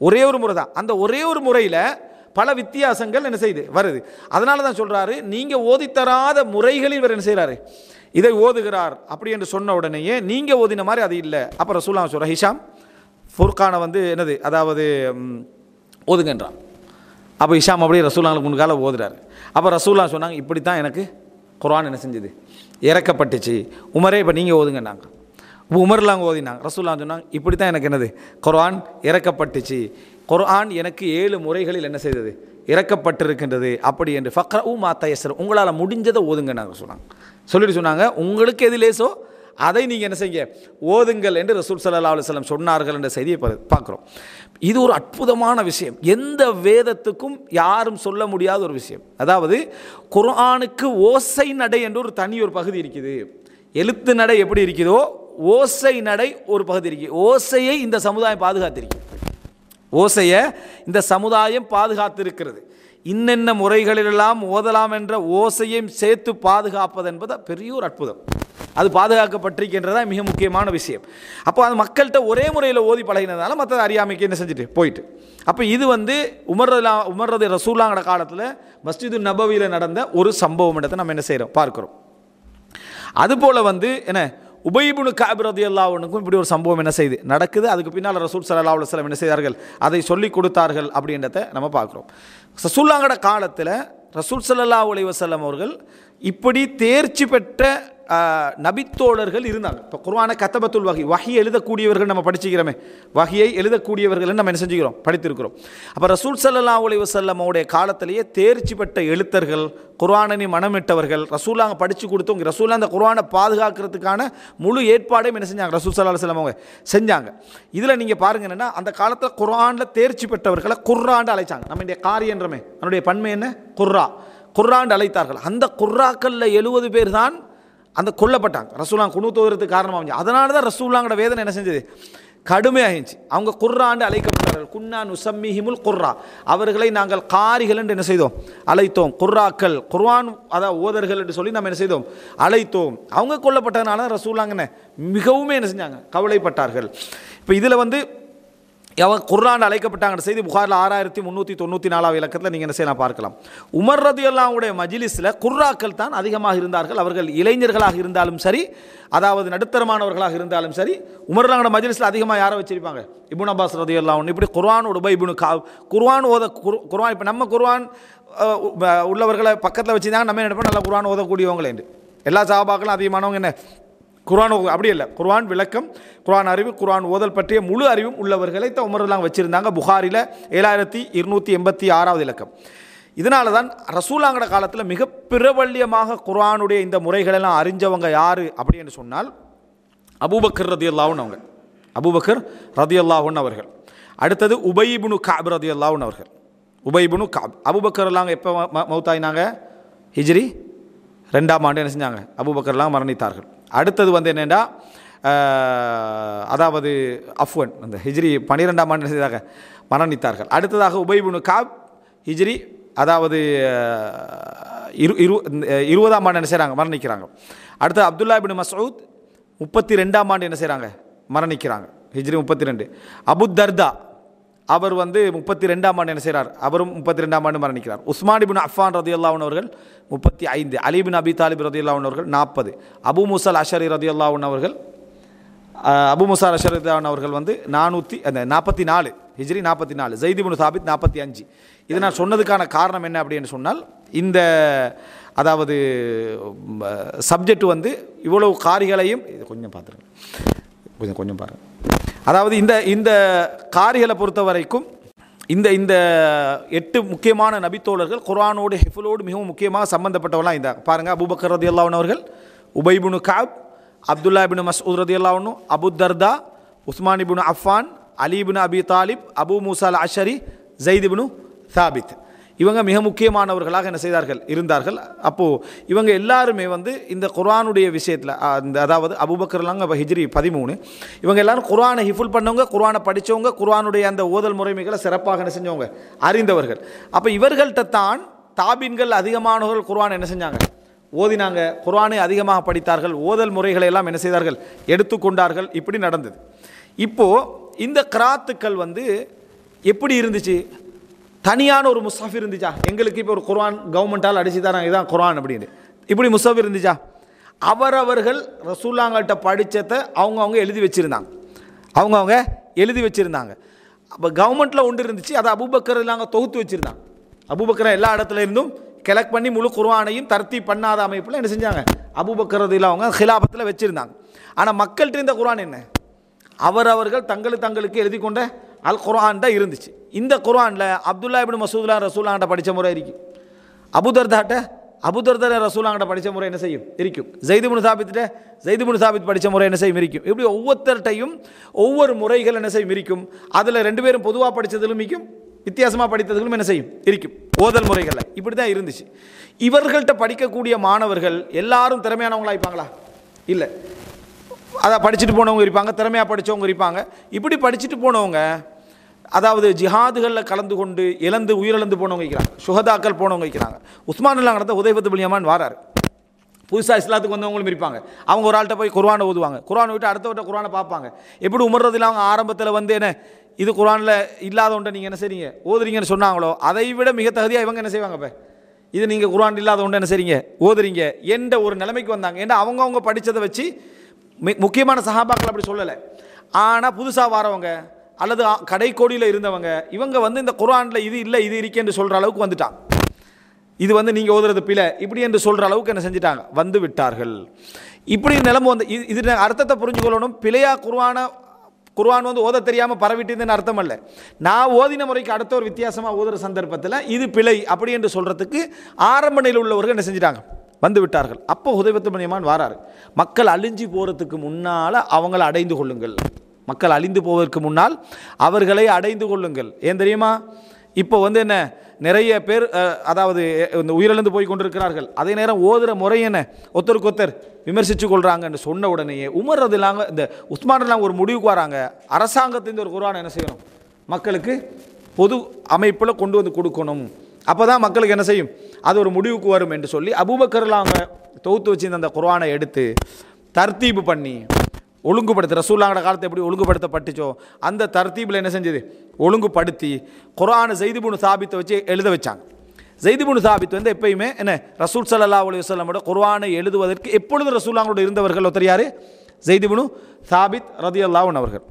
ஒரே ஒரு முறை தான். அந்த ஒரே ஒரு முறையில் பல வித்தியாசங்கள் என்ன செய்யுது வருது. அதனால தான் சொல்கிறாரு, நீங்கள் ஓதித்தராத முறைகளில் இவர் என்ன செய்கிறாரு, இதை ஓதுகிறார் அப்படி என்று சொன்ன உடனேயே நீங்கள் ஓதின மாதிரி அது இல்லை. அப்போ ரசூலுல்லாஹ் சொல்கிறார், ஹிஷாம் ஃபுர்கானை என்னது அதாவது ஓதுங்கன்றான். அப்போ ஹிஷாம் அப்படியே ரசூலுல்லாஹ்க்கு முன்கால ஓதுறாரு. அப்போ ரசூலுல்லாஹ் சொன்னாங்க, இப்படி தான் எனக்கு குர்ஆன் என்ன செஞ்சது, இறக்கப்பட்டுச்சு. உமரே இப்போ நீங்கள் ஓதுங்கன்னாங்க. இப்போ உமர்லாம் ஓதினாங்க. ரசூலுல்லாஹ் சொன்னாங்க, இப்படி தான் எனக்கு என்னது குர்ஆன் இறக்கப்பட்டுச்சு. குர்ஆன் எனக்கு 7 முறைகளில் என்ன செய்தது, இறக்கப்பட்டிருக்கின்றது. அப்படி என்று ஃபக்ரஉ மா தயஸ்ஸர், உங்களால் முடிஞ்சதை ஓதுங்க நாங்கள் சொல்லிட்டு சொன்னாங்க, உங்களுக்கு எது லேசோ அதை நீங்கள் என்ன செய்ய ஓதுங்கள் என்று ரசூல் ஸல்லல்லாஹு அலைஹி வஸல்லம் சொன்னார்கள் என்ற செய்தியை பார்க்குறோம். இது ஒரு அற்புதமான விஷயம், எந்த வேதத்துக்கும் யாரும் சொல்ல முடியாத ஒரு விஷயம். அதாவது குர்ஆனுக்கு ஓசை நடை என்று ஒரு தனி ஒரு பகுதி இருக்குது. எழுத்து நடை எப்படி இருக்குதோ ஓசை நடை ஒரு பகுதி இருக்குது. ஓசையை இந்த சமுதாயம் பாதுகாத்திருக்கு, ஓசையை இந்த சமுதாயம் பாதுகாத்திருக்கிறது. இன்னென்ன முறைகளிலெல்லாம் ஓதலாம் என்ற ஓசையும் சேர்த்து பாதுகாப்பது என்பது பெரிய ஒரு அற்புதம். அது பாதுகாக்கப்பட்டிருக்கின்றதா மிக முக்கியமான விஷயம். அப்போ அது மக்கள்கிட்ட ஒரே முறையில் ஓதி பழகினதால மற்றது அறியாமைக்கு என்ன செஞ்சுட்டு போயிட்டு. அப்போ இது உமர்றது ரசூலாங்கட காலத்தில் மஸ்ஜிது நபவியில் நடந்த ஒரு சம்பவம் இடத்தை நம்ம என்ன செய்கிறோம் பார்க்குறோம். அதுபோல் என்ன உபய் இப்னு கஅப் ரலியல்லாஹு அன்ஹுக்கும் இப்படி ஒரு சம்பவம் என்ன செய்து நடக்குது. அதுக்கு பின்னால் ரசூல் ஸல்லல்லாஹு அலைஹி வஸல்லம் என்ன செய்தார்கள், அதை சொல்லிக் கொடுத்தார்கள் அப்படின்றத நம்ம பார்க்குறோம். ரசூலுல்லாஹ்ங்கட காலத்தில் ரசூல் ஸல்லல்லாஹு அலைஹி வஸல்லம் அவர்கள் இப்படி தேர்ச்சி பெற்ற நபித்தோழர்கள் இருந்தாங்க. இப்போ குர்ஆனை கத்தபத்துல் வஹி எழுதக்கூடியவர்கள் நம்ம படிச்சுக்கிறோமே, வஹியை எழுதக்கூடியவர்கள் நம்ம என்ன செஞ்சுக்கிறோம், படித்திருக்கிறோம். அப்போ ரசூல் ஸல்லல்லாஹு அலைஹி வஸல்லம் அவருடைய காலத்திலேயே தேர்ச்சி பெற்ற எழுத்தர்கள், குர்ஆனை மனமிட்டவர்கள் ரசூலாங்க படித்து கொடுத்தவங்க. ரசூலா அந்த குர்ஆனை பாதுகாக்கிறதுக்கான முழு ஏற்பாடையும் என்ன செஞ்சாங்க, ரசூல் ஸல்லல்லாஹு அலைஹி வஸல்லம் அவங்க செஞ்சாங்க. இதில் நீங்கள் பாருங்க என்னென்னா, அந்த காலத்தில் குர்ஆனில் தேர்ச்சி பெற்றவர்களை குர்ஆன்னு அழைச்சாங்க. நம்ம இந்த காரியன்றமே அதனுடைய பன்மை என்ன, குர்ஆன்னு அழைத்தார்கள். அந்த குர்ஆக்களில் 70 பேர் தான் அந்த கொல்லப்பட்டாங்க. ரசூலாங்க குனூத் ஓதுறதுக்கு காரணமாக இருந்துச்சு. அதனால தான் ரசூலாங்கட வேதனை என்ன செஞ்சது, கடுமையாகிச்சு. அவங்க குர்ஆன்னு அழைக்கப்பட்டார்கள். குன்னா நுசம்மிஹிமுல் குர்ஆ, அவர்களை நாங்கள் காரிகள் என்று என்ன செய்தோம், அழைத்தோம். குர்ஆக்கள், குர்ஆன் அதாவது ஓதர்கள் என்று சொல்லி நம்ம என்ன செய்தோம், அழைத்தோம். அவங்க கொல்லப்பட்டதுனால ரசூலாங்க மிகவும் என்ன செஞ்சாங்க, கவலைப்பட்டார்கள். இப்போ இதில் அவங்க குர்ஆன் அழைக்கப்பட்டாங்க செய்தி புகாரில் 6394 இலக்கத்தில் நீங்கள் என்ன செய்யலாம் பார்க்கலாம். உமர் ரலியல்லாஹு அன்ஹுடைய மஜ்லிஸில் குர்ஆக்கள் தான் அதிகமாக இருந்தார்கள். அவர்கள் இளைஞர்களாக இருந்தாலும் சரி, அதாவது நடுத்தரமானவர்களாக இருந்தாலும் சரி, உமர் ரலியல்லாஹு மஜ்லிஸில் அதிகமாக யாரை வச்சிருப்பாங்க, இப்னு அப்பாஸ் ரலியல்லாஹு அன்ஹு. இப்படி குர்ஆனோட உபய் இப்னு கஅப் குர்ஆன் குர்ஆன் இப்போ நம்ம குர்ஆன் உள்ளவர்களை பக்கத்தில் வச்சுருந்தாங்க, நம்ம என்ன நினைப்போம், நல்லா குர்ஆன் ஓதக்கூடியவங்களே. எல்லா சஹாபாக்களும் அதிகமானவங்க என்ன குர்ஆன் அப்படி இல்லை, குர்ஆன் விளக்கம், குர்ஆன் அறிவு, குர்ஆன் ஓதல் பற்றிய முழு அறிவும் உள்ளவர்களை தான் உமர்லாம் வச்சுருந்தாங்க. புகாரில் 7286 இலக்கம். இதனால தான் ரசூலாங்கட காலத்தில் மிக பிரபல்யமாக குர்ஆனுடைய இந்த முறைகளெல்லாம் அறிஞ்சவங்க யார் அப்படின்னு சொன்னால் அபூபக்கர் ரலியல்லாஹு அன்ஹு அவங்க, அபூபக்கர் ரலியல்லாஹு அன்ஹு அவர்கள். அடுத்தது உபய் இப்னு கஅப் ரலியல்லாஹு அன்ஹு அவர்கள். உபய் இப்னு கஅப், அபூபக்கர்லாம் எப்போ மௌத்தாயினாங்க, ஹிஜ்ரி 2ஆம் ஆண்டு என்ன செஞ்சாங்க, அபூபக்கர்லாம் மரணித்தார்கள். அடுத்தது என்னென்னா, அதாவது அஃப்வன் அந்த ஹிஜ்ரி 12ஆம் ஆண்டு செய்தாக மரணித்தார்கள். அடுத்ததாக உபய் இப்னு கஅப் ஹிஜ்ரி அதாவது 20ஆம் ஆண்டு என்ன செய்கிறாங்க, மரணிக்கிறாங்க. அடுத்து அப்துல்லா இப்னு மஸ்ஊத் 32ஆம் ஆண்டு என்ன செய்கிறாங்க, மரணிக்கிறாங்க, ஹிஜ்ரி 32. அபு தர்தா அவர் 32ஆம் ஆண்டு என்ன செய்கிறார், அவரும் 32ஆம் ஆண்டு மரணிக்கிறார். உஸ்மான் இப்னு அஃபான் ரலியல்லாஹு அன்ஹு அவர்கள் 35, அலி இப்னு அபி தாலிப் ரலியல்லாஹு அன்ஹு அவர்கள் 40, அபு மூஸா அல்-அஷரி ரலியல்லாஹு அன்ஹு அவர்கள் அபு மூஸா அல்-அஷரி ரலியல்லாஹு அன்ஹு அவர்கள் 44 ஹிஜ்ரி 44, ஸைத் இப்னு சாபித் 45. இது நான் சொன்னதுக்கான காரணம் என்ன அப்படின்னு சொன்னால், இந்த அதாவது சப்ஜெக்ட் இவ்வளவு காரிகளையும் கொஞ்சம் பார்த்துருங்க, கொஞ்சம் பாருங்கள். அதாவது இந்த காரிகளை பொறுத்த வரைக்கும் இந்த 8 முக்கியமான நபித்தோழர்கள் குர்ஆனோடு ஹிஃபுலோடு மிகவும் முக்கியமாக சம்பந்தப்பட்டவர்களாக இந்த பாருங்கள். அபூபக்கர் ரலியல்லாஹு அன்ஹு அவர்கள், உபய் இப்னு கஅப், அப்துல்லா இப்னு மஸ்ஊத் ரலியல்லாஹு அன்ஹு, அபு தர்தா, உஸ்மான் இப்னு அஃபான், அலி இப்னு அபி தாலிப், அபு மூஸா அல்-அஷரி, ஸைத் இப்னு சாபித். இவங்க மிக முக்கியமானவர்களாக என்ன செய்தார்கள், இருந்தார்கள். அப்போது இவங்க எல்லாருமே இந்த குர்ஆனுடைய விஷயத்தில் அதாவது அபூபக்கர்லாங்க ஹிஜ்ரி 13, இவங்க எல்லாரும் குர்ஆனை ஹிஃபுல் பண்ணவங்க, குர்ஆனை படித்தவங்க, குர்ஆனுடைய அந்த ஓதல் முறைமைகளை சிறப்பாக என்ன செஞ்சவங்க, அறிந்தவர்கள். அப்போ இவர்கள்ட்ட தான் தாபீன்கள் அதிகமானவர்கள் குர்ஆனை என்ன செஞ்சாங்க, ஓதினாங்க, குர்ஆனை அதிகமாக படித்தார்கள், ஓதல் முறைகளை எல்லாம் என்ன செய்தார்கள், எடுத்துக்கொண்டார்கள். இப்படி நடந்தது. இப்போது இந்த கிராத்துக்கள் எப்படி இருந்துச்சு, தனியான ஒரு முஸ்ஹஃப் இருந்துச்சா, எங்களுக்கு இப்போ ஒரு குர்ஆன் கவர்மெண்ட்டால் அடிச்சு தராங்க இதுதான் குர்ஆன் அப்படின்னு, இப்படி முஸ்ஹஃப் இருந்துச்சா, அவர்கள் ரசூலுல்லாஹ்கிட்ட படித்ததை அவங்க எழுதி வச்சுருந்தாங்க, அவங்க எழுதி வச்சுருந்தாங்க. அப்போ கவர்மெண்ட்டில் ஒன்று இருந்துச்சு, அதை அபூபக்கர் இல்லாங்க தொகுத்து வச்சுருந்தாங்க. அபூபக்கர் எல்லா இடத்துல இருந்தும் கலெக்ட் பண்ணி முழு குர்ஆனையும் தர்த்தீப் பண்ணாத அமைப்பில் என்ன செஞ்சாங்க, அபூபக்கர் அவங்க ஹிலாபத்தில் வச்சுருந்தாங்க. ஆனால் மக்கள்கிட்ட இந்த குர்ஆன் என்ன, அவர்கள் தங்களுக்கு எழுதி கொண்ட அல் குர்ஆன் தான் இருந்துச்சு. இந்த குர்ஆனில் அப்துல்லா இப்னு மஸ்ஊத்லாம் ரசூலுல்லாஹ்கிட்ட படித்த முறை இருக்கும், அபு தர்தா ரசூலுல்லாஹ்கிட்ட படித்த முறை என்ன செய்யும் இருக்கும், ஸைத் இப்னு சாபித் படித்த முறை என்ன செய்யும் இருக்கும். இப்படி ஒவ்வொருத்தர்கிட்டையும் ஒவ்வொரு முறைகள் என்ன செய்யும் இருக்கும். அதில் 2 பேரும் பொதுவாக படித்ததிலும் இருக்கும், வித்தியாசமாக படித்ததிலும் என்ன செய்யும் இருக்கும், ஓதல் முறைகளில் இப்படி தான் இருந்துச்சு. இவர்கள்ட்ட படிக்கக்கூடிய மாணவர்கள் எல்லாரும் திறமையானவங்களாக இருப்பாங்களா, இல்லை, அதை படிச்சுட்டு போனவங்க இருப்பாங்க, திறமையாக படித்தவங்க இருப்பாங்க. இப்படி படிச்சுட்டு போனவங்க அதாவது ஜிஹாதுகளில் கலந்து கொண்டு உயிரிழந்து போனவங்க இருக்கிறாங்க, சுஹதாக்கள் போனவங்க இருக்கிறாங்க. உஸ்மான் நடந்த ஹுதைஃபத்து பின் யமான் வாரார், புதுசாக இஸ்லாத்துக்கு வந்தவங்களும் இருப்பாங்க. அவங்க ஒரு ஆள்கிட்ட போய் குர்ஆனை ஓதுவாங்க, குர்ஆனை விட்டு அடுத்தவட்ட குர்ஆனை பார்ப்பாங்க. எப்படி உமர்றதில் அவங்க ஆரம்பத்தில் வந்து என்ன இது குர்ஆனில் இல்லாத ஒன்றை நீங்கள் என்ன செய்றீங்க ஓதுறீங்கன்னு சொன்னாங்களோ அதை விட மிக தகுதியாக இவங்க என்ன செய்வாங்க, இப்போ இது நீங்கள் குர்ஆன் இல்லாத ஒன்றை என்ன செய்றீங்க ஓதுறீங்க என்ற ஒரு நிலைமைக்கு வந்தாங்க. ஏன்னா அவங்க படித்ததை வச்சு முக்கியமான சஹாபாக்கள் அப்படி சொல்லலை. ஆனால் புதுசாக வரவங்க அல்லது கடைக்கோடியில் இருந்தவங்க இவங்க வந்து இந்த குர்ஆனில் இது இல்லை இது இருக்கேன்னு சொல்கிற அளவுக்கு வந்துட்டாங்க. இது வந்து நீங்கள் ஓதுறது பிழை இப்படி என்று சொல்கிற அளவுக்கு என்ன செஞ்சிட்டாங்க, வந்து விட்டார்கள். இப்படி நிலைமை வந்து இது அர்த்தத்தை புரிஞ்சுக்கொள்ளணும். பிழையா குர்ஆன் வந்து ஓத தெரியாமல் பரவிட்டுன்னு அர்த்தம் அல்ல. நான் ஓதின முறைக்கு அடுத்த ஒரு வித்தியாசமாக ஓதுற சந்தர்ப்பத்தில் இது பிழை அப்படி என்று சொல்கிறதுக்கு ஆரம்ப நிலையில் உள்ளவர்கள் என்ன செஞ்சிட்டாங்க, வந்து விட்டார்கள். அப்போ ஹுதைபத்து பின் யமான் வாராரு. மக்கள் அழிஞ்சு போகிறதுக்கு முன்னால் அவங்களை அடைந்து கொள்ளுங்கள், மக்கள் அழிந்து போவதற்கு முன்னால் அவர்களை அடைந்து கொள்ளுங்கள். ஏன் தெரியுமா, இப்போ வந்து என்ன நிறைய பேர் அதாவது இந்த உயிரிழந்து போய் கொண்டிருக்கிறார்கள். அதே நேரம் ஓதுகிற முறை என்ன ஒருத்தருக்கு ஒருத்தர் விமர்சித்து கொள்கிறாங்கன்னு சொன்ன உடனேயே உமர் இல்லாங்க இந்த உஸ்மான் ஒரு முடிவுக்கு வராங்க. அரசாங்கத்தின் ஒரு குர்ஆனை என்ன செய்யணும், மக்களுக்கு பொது அமைப்பில் கொண்டு வந்து கொடுக்கணும், அப்போ தான் மக்களுக்கு என்ன செய்யும் அது ஒரு முடிவுக்கு வரும் என்று சொல்லி அபூபக்கர்லாம் அவங்க தொகுத்து வச்சு அந்த குர்ஆனை எடுத்து தர்த்தீபு பண்ணி ஒழுங்குபடுத்த ரசூலுல்லாஹ்வோட காலத்தை எப்படி ஒழுங்குபடுத்தப்பட்டுச்சோ அந்த தர்த்தீபில் என்ன செஞ்சது ஒழுங்குபடுத்தி குர்ஆனை ஸைத் இப்னு சாபித்தை வச்சு எழுத வச்சாங்க. ஸைத் இப்னு சாபித் வந்து எப்பயுமே என்ன ரசூல் ஸல்லல்லாஹு அலைஹி வஸல்லமோட குர்ஆனை எழுதுவதற்கு எப்பொழுது ரசூலுல்லாஹ்வோட இருந்தவர்கள் ஒருத்தர் யார், ஸைத் இப்னு சாபித் ரலியல்லாஹு அன்ஹு அவர்கள்.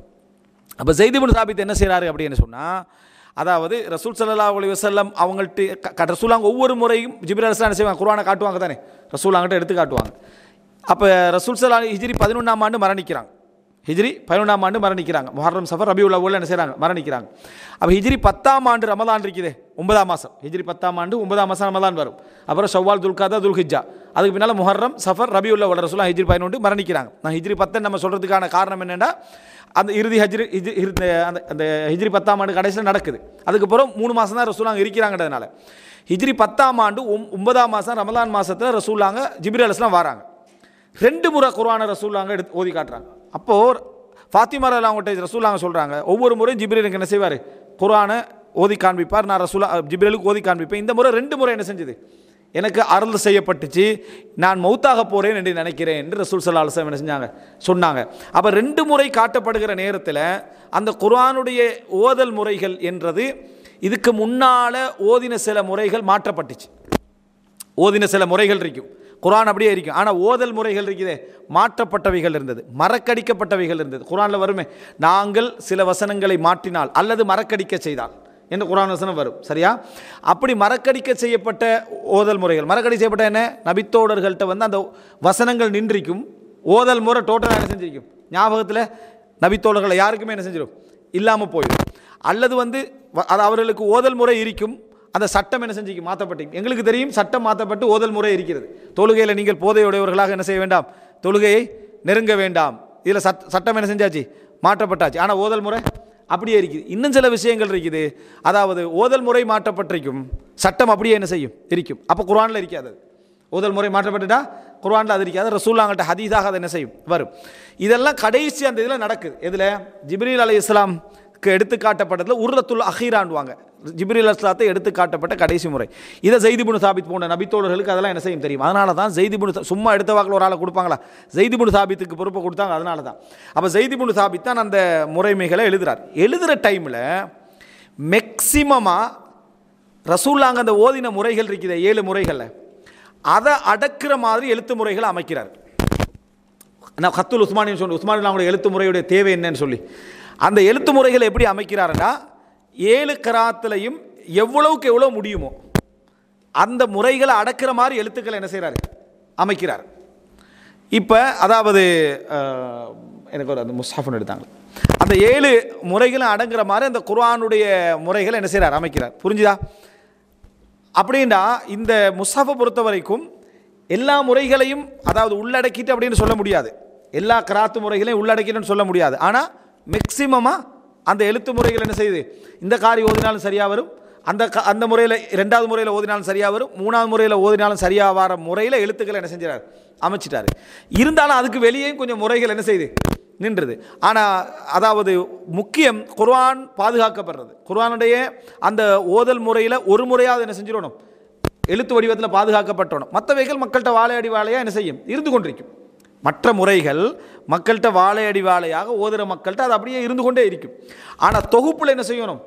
அப்போ ஸைத் இப்னு சாபித் என்ன செய்கிறாரு அப்படின்னு சொன்னால், அதாவது ரசூல் ஸல்லல்லாஹு அலைஹி வஸல்லம் அவங்கள்ட்ட ரசூலுல்லாஹ் ஒவ்வொரு முறையும் ஜிப்ரீல் அலைஹிஸ்ஸலாம் என்ன செய்வாங்க, குர்ஆனை காட்டுவாங்க தானே, ரசூலுல்லாஹ்கிட்ட எடுத்து காட்டுவாங்க. அப்போ ரசூல் ஸல்லல்லாஹு ஹிஜ்ரி 11ஆம் ஆண்டு மரணிக்கிறாங்க. ஹிஜ்ரி 11ஆம் ஆண்டு மரணிக்கிறாங்க. முஹர்ரம் சஃபர் ரபியுல் அவ்வல் என்ன செய்கிறாங்க, மரணிக்கிறாங்க. அப்போ ஹிஜ்ரி 10ஆம் ஆண்டு ரமலான் இருக்குது 9ஆம் மாதம், ஹிஜ்ரி 10ஆம் ஆண்டு 9ஆம் மாதம் ரமலான் வரும். அப்புறம் ஷவ்வால் துல்காதா துல்ஹிஜ்ஜா, அதுக்கு பின்னால் முஹர்ரம் சஃபர் ரபியுல் அவ்வல் ரசூலுல்லாஹ் ஹிஜ்ரி 11 மரணிக்கிறாங்க. நான் ஹிஜ்ரி 10 நம்ம சொல்கிறதுக்கான காரணம் என்னென்னா அந்த இறுதி அந்த ஹிஜ்ரி 10ஆம் ஆண்டு கடைசியில் நடக்குது. அதுக்கப்புறம் 3 மாதம் தான் ரசூலுல்லாஹ் இருக்கிறாங்கிறதுனால ஹிஜ்ரி 10ஆம் ஆண்டு 9ஆம் மாதம் ரமலான் மாதத்தில் ரசூலுல்லாஹ் ஜிப்ரீல் அலைஹிஸ்ஸலாம் வராங்க. 2 முறை குர்ஆனை ரசூலுல்லாஹ் எடுத்து ஓதி காட்டுறாங்க. அப்போது ஃபாத்திமா அவங்கள்ட்ட ரசூலுல்லாஹ் சொல்கிறாங்க, ஒவ்வொரு முறையும் ஜிப்ரீலுக்கு என்ன செய்வார், குர்ஆனை ஓதி காண்பிப்பார், நான் ஜிப்ரீலுக்கு ஓதி காண்பிப்பேன். இந்த முறை 2 முறை என்ன செஞ்சது, எனக்கு அருள் செய்யப்பட்டுச்சு, நான் மௌத்தாக போகிறேன் என்று நினைக்கிறேன் என்று ரசூல் ஸல்லல்லாஹு அலைஹி வஸல்லம் என்ன செஞ்சாங்க சொன்னாங்க. அப்போ 2 முறை காட்டப்படுகிற நேரத்தில் அந்த குர்ஆனுடைய ஓதல் முறைகள் என்றது இதுக்கு முன்னால் ஓதின சில முறைகள் மாற்றப்பட்டுச்சு. ஓதின சில முறைகள் இருக்கும், குர்ஆன் அப்படியே இருக்கும், ஆனால் ஓதல் முறைகள் இருக்குதே மாற்றப்பட்டவைகள் இருந்தது, மறக்கடிக்கப்பட்டவைகள் இருந்தது. குர்ஆனில் வருமே, நாங்கள் சில வசனங்களை மாற்றினால் அல்லது மறக்கடிக்க செய்தால் என்று குர்ஆன் வசனம் வரும், சரியா? அப்படி மறக்கடிக்க செய்யப்பட்ட ஓதல் முறைகள், மறக்கடி செய்யப்பட்ட என்ன, நபித்தோடர்கள்ட்ட வந்து அந்த வசனங்கள் நின்றிருக்கும், ஓதல் முறை டோட்டலாக என்ன செஞ்சிருக்கும், ஞாபகத்தில் நபித்தோழர்களை யாருக்குமே என்ன செஞ்சிடும் இல்லாமல் போயிடும். அல்லது வந்து அது அவர்களுக்கு ஓதல் முறை இருக்கும், அந்த சட்டம் என்ன செஞ்சிக்கும் மாற்றப்பட்டு, எங்களுக்கு தெரியும் சட்டம் மாற்றப்பட்டு ஓதல் முறை இருக்கிறது. தொழுகையில் நீங்கள் போதையுடையவர்களாக என்ன செய்ய வேண்டாம், தொழுகையை நெருங்க வேண்டாம், இதில் சட்டம் என்ன செஞ்சாச்சு மாற்றப்பட்டாச்சு, ஆனால் ஓதல் முறை அப்படியே இருக்குது. இன்னும் சில விஷயங்கள் இருக்குது, அதாவது ஓதல் முறை மாற்றப்பட்டிருக்கும், சட்டம் அப்படியே என்ன செய்யும் இருக்கும். அப்போ குர்ஆனில் இருக்காது, ஓதல் முறை மாற்றப்பட்டுட்டா குர்ஆனில் அது இருக்காது, ரசூலுல்லாஹ்கிட்ட ஹதீஸாக அது என்ன செய்யும் வரும். இதெல்லாம் கடைசி அந்த இதில் நடக்குது. இதில் ஜிப்ரீல் அலைஹிஸ்ஸலாம்க்கு எடுத்து காட்டப்பட்டதில் உர்ரத்துல் அஹீரான்வாங்க, ஜிப்ரீல் அலைஹிஸ்ஸலாத்தை எடுத்து காட்டப்பட்ட கடைசி முறை. இதை ஸைத் இப்னு சாபித் போன்ற நபித்தோழர்களுக்கு அதெல்லாம் என்ன செய்யும் தெரியும். அதனால தான் ஸைத் இப்னு சும்மா எடுத்த வாக்கில் ஒரு ஆளை கொடுப்பாங்களா, ஸைத் இப்னு சாபித்துக்கு பொறுப்பை கொடுத்தாங்க. அதனால தான் அப்போ ஸைத் இப்னு சாபித் தான் அந்த முறைமைகளை எழுதுகிறார். எழுதுகிற டைமில் மேக்சிமமாக ரசூலுல்லாஹ் அந்த ஓதின முறைகள் இருக்குது 7 முறைகளில் அதை அடக்கிற மாதிரி எழுத்து முறைகளை அமைக்கிறார். நான் கத்துல் உஸ்மானின்னு சொல்லி உஸ்மான் அவங்களுடைய எழுத்து முறையுடைய தேவை என்னன்னு சொல்லி அந்த எழுத்து முறைகளை எப்படி அமைக்கிறாருன்னா 7 கராத்துலையும் எவ்வளவுக்கு எவ்வளோ முடியுமோ அந்த முறைகளை அடக்கிற மாதிரி எழுத்துக்களை என்ன செய்கிறாரு அமைக்கிறார். இப்போ அதாவது எனக்கு ஒரு அந்த முஸ்ஹஃப்னு எடுத்தாங்க, அந்த 7 முறைகளும் அடங்குற மாதிரி அந்த குர்ஆனுடைய முறைகளை என்ன செய்கிறார் அமைக்கிறார். புரிஞ்சுதா? அப்படின்னா இந்த முஸ்ஹஃபை பொறுத்த வரைக்கும் எல்லா முறைகளையும் அதாவது உள்ளடக்கிட்டு அப்படின்னு சொல்ல முடியாது, எல்லா கராத்து முறைகளையும் உள்ளடக்கிட்டுன்னு சொல்ல முடியாது. ஆனால் மேக்சிமமாக அந்த எழுத்து முறைகள் என்ன செய்யுது, இந்த காரி ஓதினாலும் சரியாக வரும், அந்த முறையில் 2வது முறையில் ஓதினாலும் சரியாக வரும், 3வது முறையில் ஓதினாலும் சரியாக வர முறையில் எழுத்துக்களை என்ன செஞ்சார் அமைச்சிட்டார். இருந்தாலும் அதுக்கு வெளியேயும் கொஞ்சம் முறைகள் என்ன செய்யுது நின்றுது. ஆனால் அதாவது முக்கியம் குர்ஆன் பாதுகாக்கப்படுறது, குர்ஆனுடைய அந்த ஓதல் முறையில் ஒரு முறையாவது என்ன செஞ்சிடணும் எழுத்து வடிவத்தில் பாதுகாக்கப்பட்டோணும். மற்றவைகள் மக்கள்கிட்ட வாழையடி வாழையாக என்ன செய்யும், இருந்து கொண்டிருக்கும். மற்ற முறைகள் மக்கள்கிட்ட வாழையடி வாழையாக ஓதுகிற மக்கள்கிட்ட அது அப்படியே இருந்து கொண்டே இருக்கும். ஆனால் தொகுப்பில் என்ன செய்யணும்,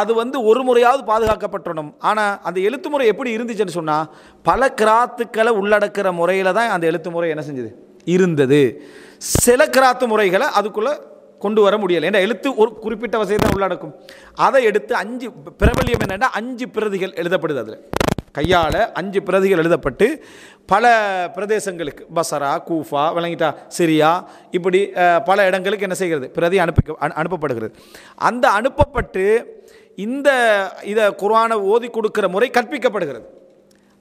அது ஒரு முறையாவது பாதுகாக்கப்பட்டணும். ஆனால் அந்த எழுத்து முறை எப்படி இருந்துச்சுன்னு சொன்னால், பல கிராத்துக்களை உள்ளடக்கிற முறையில் தான் அந்த எழுத்து முறை என்ன செஞ்சது இருந்தது. சில கிராத்து முறைகளை அதுக்குள்ளே கொண்டு வர முடியலை. ஏன்னா எழுத்து ஒரு குறிப்பிட்ட வசதியை உள்ளடக்கும். அதை எடுத்து 5 பிரபல்யம் என்னென்னா 5 பிரதிகள் எழுதப்படுது. அதில் கையால் 5 பிரதிகள் எழுதப்பட்டு பல பிரதேசங்களுக்கு, பசரா, கூஃபா, விளங்கிட்டா, சிரியா, இப்படி பல இடங்களுக்கு என்ன செய்கிறது, பிரதி அனுப்பப்படுகிறது. அந்த அனுப்பப்பட்டு இதை குர்ஆனை ஓதி கொடுக்குற முறை கற்பிக்கப்படுகிறது.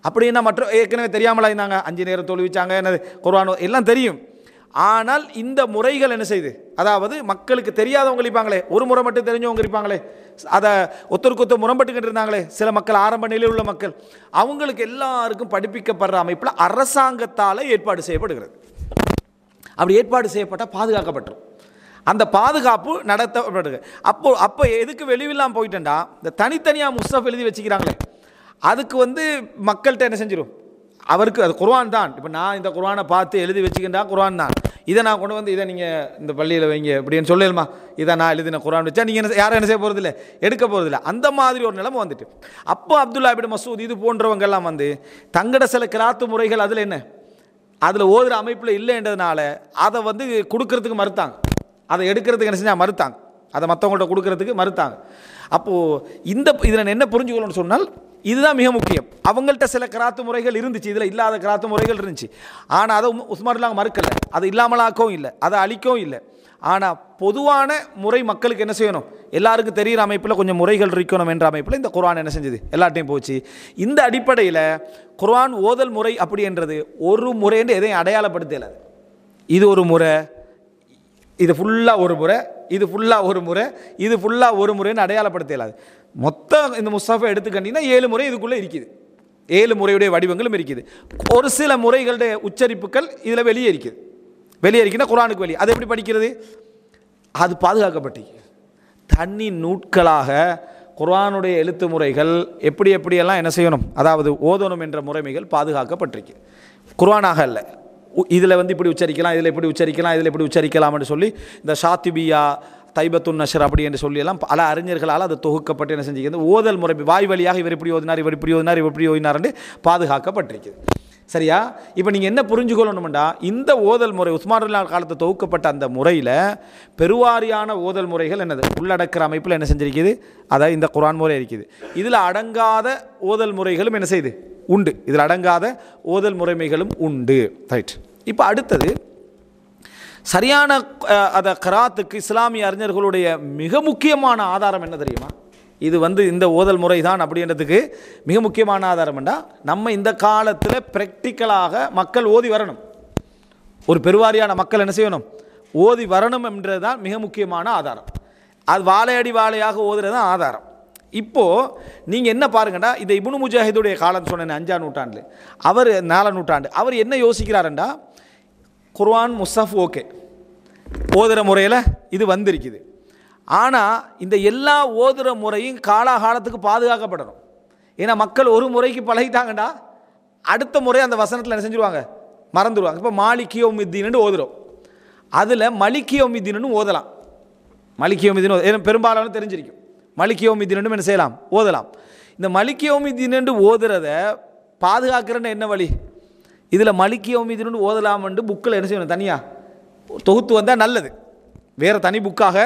அப்படின்னா மற்ற ஏற்கனவே தெரியாமலா இருந்தாங்க, 5 நேரம் தொழுவிச்சாங்க, என்னது குர்ஆன் எல்லாம் தெரியும். ஆனால் இந்த முறைகள் என்ன செய்யுது, அதாவது மக்களுக்கு தெரியாதவங்க இருப்பாங்களே, ஒரு முறை மட்டும் தெரிஞ்சவங்க இருப்பாங்களே, அதை ஒருத்தருக்கு முரம்பட்டுக்கிட்டு இருந்தாங்களே சில மக்கள், ஆரம்ப நிலையில் உள்ள மக்கள், அவங்களுக்கு எல்லாருக்கும் படிப்பிக்கப்படுற அமைப்பில் அரசாங்கத்தால் ஏற்பாடு செய்யப்படுகிறது. அப்படி ஏற்பாடு செய்யப்பட்டால் பாதுகாக்கப்பட்டுரும். அந்த பாதுகாப்பு நடத்தப்படுது. அப்போ எதுக்கு வெளியில்லாமல் போயிட்டேன்டா, இந்த தனித்தனியாக முஸ்தப் எழுதி வச்சுக்கிறாங்களே, அதுக்கு மக்கள்கிட்ட என்ன செஞ்சிடும், அவருக்கு அது குர்ஆன் தான். இப்போ நான் இந்த குர்ஆனை பார்த்து எழுதி வச்சுக்கிட்டா குர்ஆன் தான், இதை நான் கொண்டு இதை நீங்கள் இந்த பள்ளியில் வைங்க அப்படின்னு சொல்லலுமா, இதை நான் எழுதின குர்ஆன் வச்சா நீங்கள் யாரும் என்ன செய்ய போகிறதில்ல, எடுக்க போகிறதில்ல. அந்த மாதிரி ஒரு நிலைமை வந்துட்டு, அப்போ அப்துல்லா இப்னு மஸ்ஊத் இது போன்றவங்கெல்லாம் தங்கட சில கிராத்து முறைகள் அதில் என்ன, அதில் ஓதுகிற அமைப்பில் இல்லைன்றதுனால அதை கொடுக்கறதுக்கு மறுத்தாங்க, அதை எடுக்கிறதுக்கு என்ன செஞ்சால் மறுத்தாங்க, அதை மற்றவங்கள்ட்ட கொடுக்கறதுக்கு மறுத்தாங்க. அப்போது இதில் என்ன புரிஞ்சுக்கணும்னு சொன்னால், இதுதான் மிக முக்கியம். அவங்கள்ட்ட சில கிராத்து முறைகள் இருந்துச்சு, இதில் இல்லாத கிராத்து முறைகள் இருந்துச்சு. ஆனால் அதை உஸ்மான்லாம் மறுக்கலை, அது இல்லாமலாக்கவும் இல்லை, அதை அழிக்கவும் இல்லை. ஆனால் பொதுவான முறை மக்களுக்கு என்ன செய்யணும், எல்லாருக்கும் தெரிகிற அமைப்பில் கொஞ்சம் முறைகள் இருக்கணும் என்ற அமைப்பில் இந்த குர்ஆன் என்ன செஞ்சது, எல்லாட்டையும் போச்சு. இந்த அடிப்படையில் குர்ஆன் ஓதல் முறை அப்படின்றது ஒரு முறைன்னு எதையும் அடையாளப்படுத்தலை. இது ஒரு முறை, இது ஃபுல்லாக ஒரு முறை, இது ஃபுல்லாக ஒரு முறை, இது ஃபுல்லாக ஒரு முறைன்னு அடையாளப்படுத்தலாது. மொத்தம் இந்த முஸ்ஹஃபை எடுத்துக்கிட்டிங்கன்னா 7 முறை இதுக்குள்ளே இருக்குது, 7 முறையுடைய வடிவங்களும் இருக்குது. ஒரு சில முறைகளுடைய உச்சரிப்புகள் இதில் வெளியே இருக்குன்னா குர்ஆனுக்கு வெளியே. அது எப்படி படிக்கிறது, அது பாதுகாக்கப்பட்டு தனி நூட்களாக குர்ஆனுடைய எழுத்து முறைகள் எப்படியெல்லாம் என்ன செய்யணும், அதாவது ஓதணும் என்ற முறைமைகள் பாதுகாக்கப்பட்டிருக்கு. குர்ஆனாக அல்ல, இதில் இப்படி உச்சரிக்கலாம், இதில் இப்படி உச்சரிக்கலாம், இதில் இப்படி உச்சரிக்கலாம்னு சொல்லி இந்த ஷாத்திபியா, தைபத்துன் நஷர் அப்படி என்று சொல்லி எல்லாம் பல அறிஞர்களால் அது தொகுக்கப்பட்டு என்ன செஞ்சுக்கிறது, ஓதல் முறை வாய் வழியாக இவர் இப்படி ஓதினார், இவர் இப்படி ஓதினார், இவர் இப்படி ஓதினார் பாதுகாக்கப்பட்டிருக்குது. சரியா? இப்போ நீங்கள் என்ன புரிஞ்சுக்கொள்ளணும்டா, இந்த ஓதல் முறை உஸ்மான் ரலியல்லாஹு காலத்தில் தொகுக்கப்பட்ட அந்த முறையில் பெருவாரியான ஓதல் முறைகள் என்னது உள்ளடக்கிற அமைப்பில் என்ன செஞ்சிருக்குது, அதாவது இந்த குர்ஆன் முறை இருக்குது. இதில் அடங்காத ஓதல் முறைகளும் என்ன செய்யுது, உண்டு. இதில் அடங்காத ஓதல் முறைமைகளும் உண்டு. ரைட். இப்போ அடுத்தது சரியான அதை கராத்துக்கு இஸ்லாமிய அறிஞர்களுடைய மிக முக்கியமான ஆதாரம் என்ன தெரியுமா, இது இந்த ஓதல் முறை தான் அப்படின்றதுக்கு மிக முக்கியமான ஆதாரம் என்றால், நம்ம இந்த காலத்தில் ப்ராக்டிக்கலாக மக்கள் ஓதி வரணும், ஒரு பெருவாரியான மக்கள் என்ன செய்யணும், ஓதி வரணும் என்றது தான் மிக முக்கியமான ஆதாரம். அது வாழையடி வாழையாக ஓதுறது தான் ஆதாரம். இப்போது நீங்கள் என்ன பாருங்கடா, இந்த இப்னு முஜாஹிதுடைய காலம் சொன்னேன் 5ஆம் நூற்றாண்டு, அவர் 4ஆம் நூற்றாண்டு, அவர் என்ன யோசிக்கிறாருண்டா, குர்ஆன் முஸ்ஹஃப் ஓகே, ஓதுகிற முறையில் இது வந்திருக்குது. ஆனால் இந்த எல்லா ஓதுகிற முறையும் காலாகாலத்துக்கு பாதுகாக்கப்படணும். ஏன்னா மக்கள் ஒரு முறைக்கு பழகிட்டாங்கடா, அடுத்த முறை அந்த வசனத்தில் என்ன செஞ்சுருவாங்க, மறந்துடுவாங்க. இப்போ மாலிகி யௌமித்தீன்னு ஓதுறோம், அதில் மலிகி யௌமித்தீன்னு ஓதலாம். மலிகி யௌமித்தீன் ஏன்னா பெரும்பாலான தெரிஞ்சிருக்கும், மலிகி யௌமித்தீன் என்ன செய்யலாம், ஓதலாம். இந்த மலிகி யௌமித்தீன் ஓதுறத பாதுகாக்கிறன்னு என்ன வழி, இதில் மலிகி யௌமித்தீன் ஓதலாம்னு புக்கில் என்ன செய்யணும், தனியாக தொகுத்து வந்தால் நல்லது, வேறு தனி புக்காக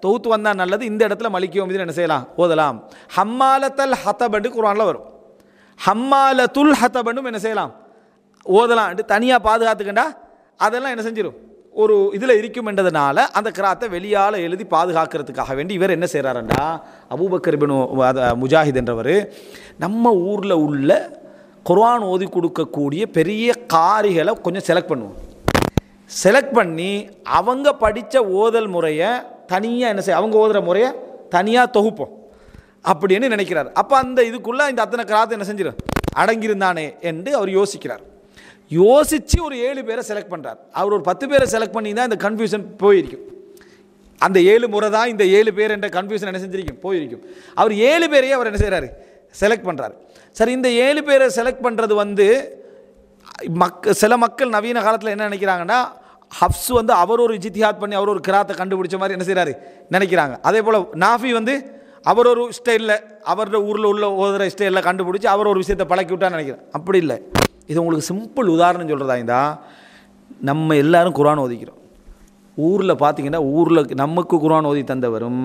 தொகுத்து வந்தால் நல்லது. இந்த இடத்துல மலிகி யௌமித்தீன் என்ன செய்யலாம், ஓதலாம். ஹம்மாலத்தல் ஹதபண்டு குர்ஆனில் வரும், ஹம்மாலத்துல் ஹதபண்டும் என்ன செய்யலாம், ஓதலாம். தனியாக பாதுகாத்துக்கண்டா அதெல்லாம் என்ன செஞ்சிடும், ஒரு இதில் இருக்கும் என்றதுனால அந்த கிராத்தை வெளியால் எழுதி பாதுகாக்கிறதுக்காக வேண்டி இவர் என்ன செய்கிறாருண்டா, அபூபக்கர் இப்னு முஜாஹித் என்றவர் நம்ம ஊரில் உள்ள குர்ஆன் ஓதி கொடுக்கக்கூடிய பெரிய காரிகளை கொஞ்சம் செலக்ட் பண்ணி அவங்க படித்த ஓதல் முறையை தனியாக என்ன செய்ய, அவங்க ஓதுகிற முறையை தனியாக தொகுப்போம் அப்படின்னு நினைக்கிறார். அப்போ அந்த இதுக்குள்ளே இந்த அத்தனை கிராத்தை என்ன செஞ்சிடும், அடங்கியிருந்தானே என்று அவர் யோசிக்கிறார். யோசித்து ஒரு 7 பேரை செலக்ட் பண்ணுறார். அவர் ஒரு 10 பேரை செலக்ட் பண்ணி தான் இந்த கன்ஃபியூஷன் போயிருக்கும். அந்த 7 முறை தான் இந்த 7 பேர் என்ற கன்ஃபியூஷன் என்ன செஞ்சிருக்கும், போயிருக்கும். அவர் 7 பேரையே அவர் என்ன செய்கிறாரு, செலக்ட் பண்ணுறாரு. சரி, இந்த 7 பேரை செலக்ட் பண்ணுறது வந்து சில மக்கள் நவீன காலத்தில் என்ன நினைக்கிறாங்கன்னா, ஹப்ஸ் வந்து அவர் ஒரு இஜ்திஹாத் பண்ணி அவர் ஒரு கிராத்தை கண்டுபிடிச்ச மாதிரி என்ன செய்கிறாரு நினைக்கிறாங்க. அதே போல் நாஃபி வந்து அவர் ஒரு ஸ்டைலில் அவரோட ஊரில் உள்ள ஓதுற ஸ்டைலில் கண்டுபிடிச்சி அவர் ஒரு விஷயத்தை பழக்கி விட்டான்னு நினைக்கிறேன். அப்படி இல்லை. இது உங்களுக்கு சிம்பிள் உதாரணம் சொல்கிறதா இருந்தால், நம்ம எல்லாரும் குர்ஆன் ஓதிக்கிறோம். ஊரில் பார்த்தீங்கன்னா, ஊரில் நமக்கு குர்ஆன் ஓதி தந்தவரும்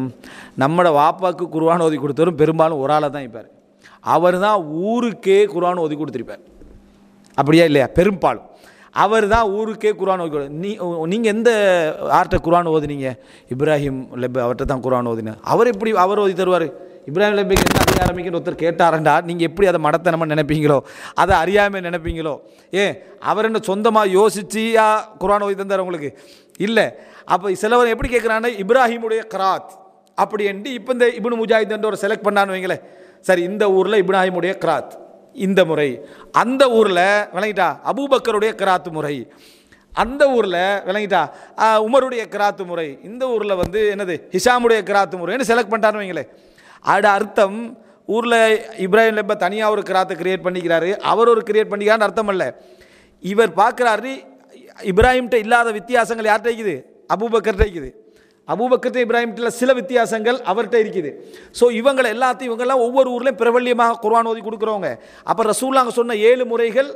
நம்மளோட வாப்பாவுக்கு குர்ஆன் ஓதி கொடுத்தவரும் பெரும்பாலும் ஒரு ஆளாக தான் இருப்பார். அவர் தான் ஊருக்கே குர்ஆன் ஓதி கொடுத்துருப்பார். அப்படியா இல்லையா? பெரும்பாலும் அவர் தான் ஊருக்கே குர்ஆன் ஓதி கொடு. நீங்கள் எந்த ஆர்ட்ட குர்ஆன் ஓதுனீங்க? இப்ராஹிம் லெப் அவர்கிட்ட தான் குர்ஆன் ஓதினேன். அவர் எப்படி அவர் ஓதி தருவார்? இப்ராஹிம் லெப்புக்கு என்ன அறிய ஆரம்பிக்கன்னு ஒருத்தர் கேட்டாரண்டா, நீங்கள் எப்படி அதை மடத்தனமாக நினைப்பீங்களோ, அதை அறியாமல் நினைப்பீங்களோ? அவர் என்ன சொந்தமாக யோசிச்சியா குர்ஆன் ஓதி தந்தார் உங்களுக்கு? இல்லை. அப்போ சிலவர் எப்படி கேட்குறாங்கன்னா, இப்ராஹிமுடைய கிராத் அப்படி என்று இப்போ இந்த இப்னு முஜாஹித் ஒரு செலக்ட் பண்ணான்னு வைங்களேன். சரி, இந்த ஊரில் இப்ராஹிமுடைய கிராத் இந்த முறை, அந்த ஊரில் விளங்கிட்டா அபூபக்கருடைய கிராத்து முறை, அந்த ஊரில் விளங்கிட்டா உமருடைய கிராத்து முறை, இந்த ஊரில் வந்து என்னது ஹிஷாமுடைய கிராத்து முறைன்னு செலக்ட் பண்ணிட்டான்னு வைங்களேன். அதோட அர்த்தம் ஊரில் இப்ராஹிம் லெப்ப தனியாக ஒரு கிராத்தை கிரியேட் பண்ணிக்கிறாரு, அவர் ஒரு கிரியேட் பண்ணிக்கிறான்னு அர்த்தம் இல்லை. இவர் பார்க்குறாரு இப்ராஹிம்கிட்ட இல்லாத வித்தியாசங்கள் யார்கிட்ட இருக்குது? அபூபக்கர்கிட்ட இருக்குது. அபூபக்கர்கிட்ட இப்ராஹிம்கிட்ட சில வித்தியாசங்கள் அவர்கிட்ட இருக்குது. ஸோ இவங்களை எல்லாத்தையும் இவங்கெல்லாம் ஒவ்வொரு ஊர்லேயும் பிரபல்யமாக குர்ஆன் ஓதி கொடுக்குறவங்க. அப்போ ரசூலுல்லாஹ் சொன்ன 7 முறைகள்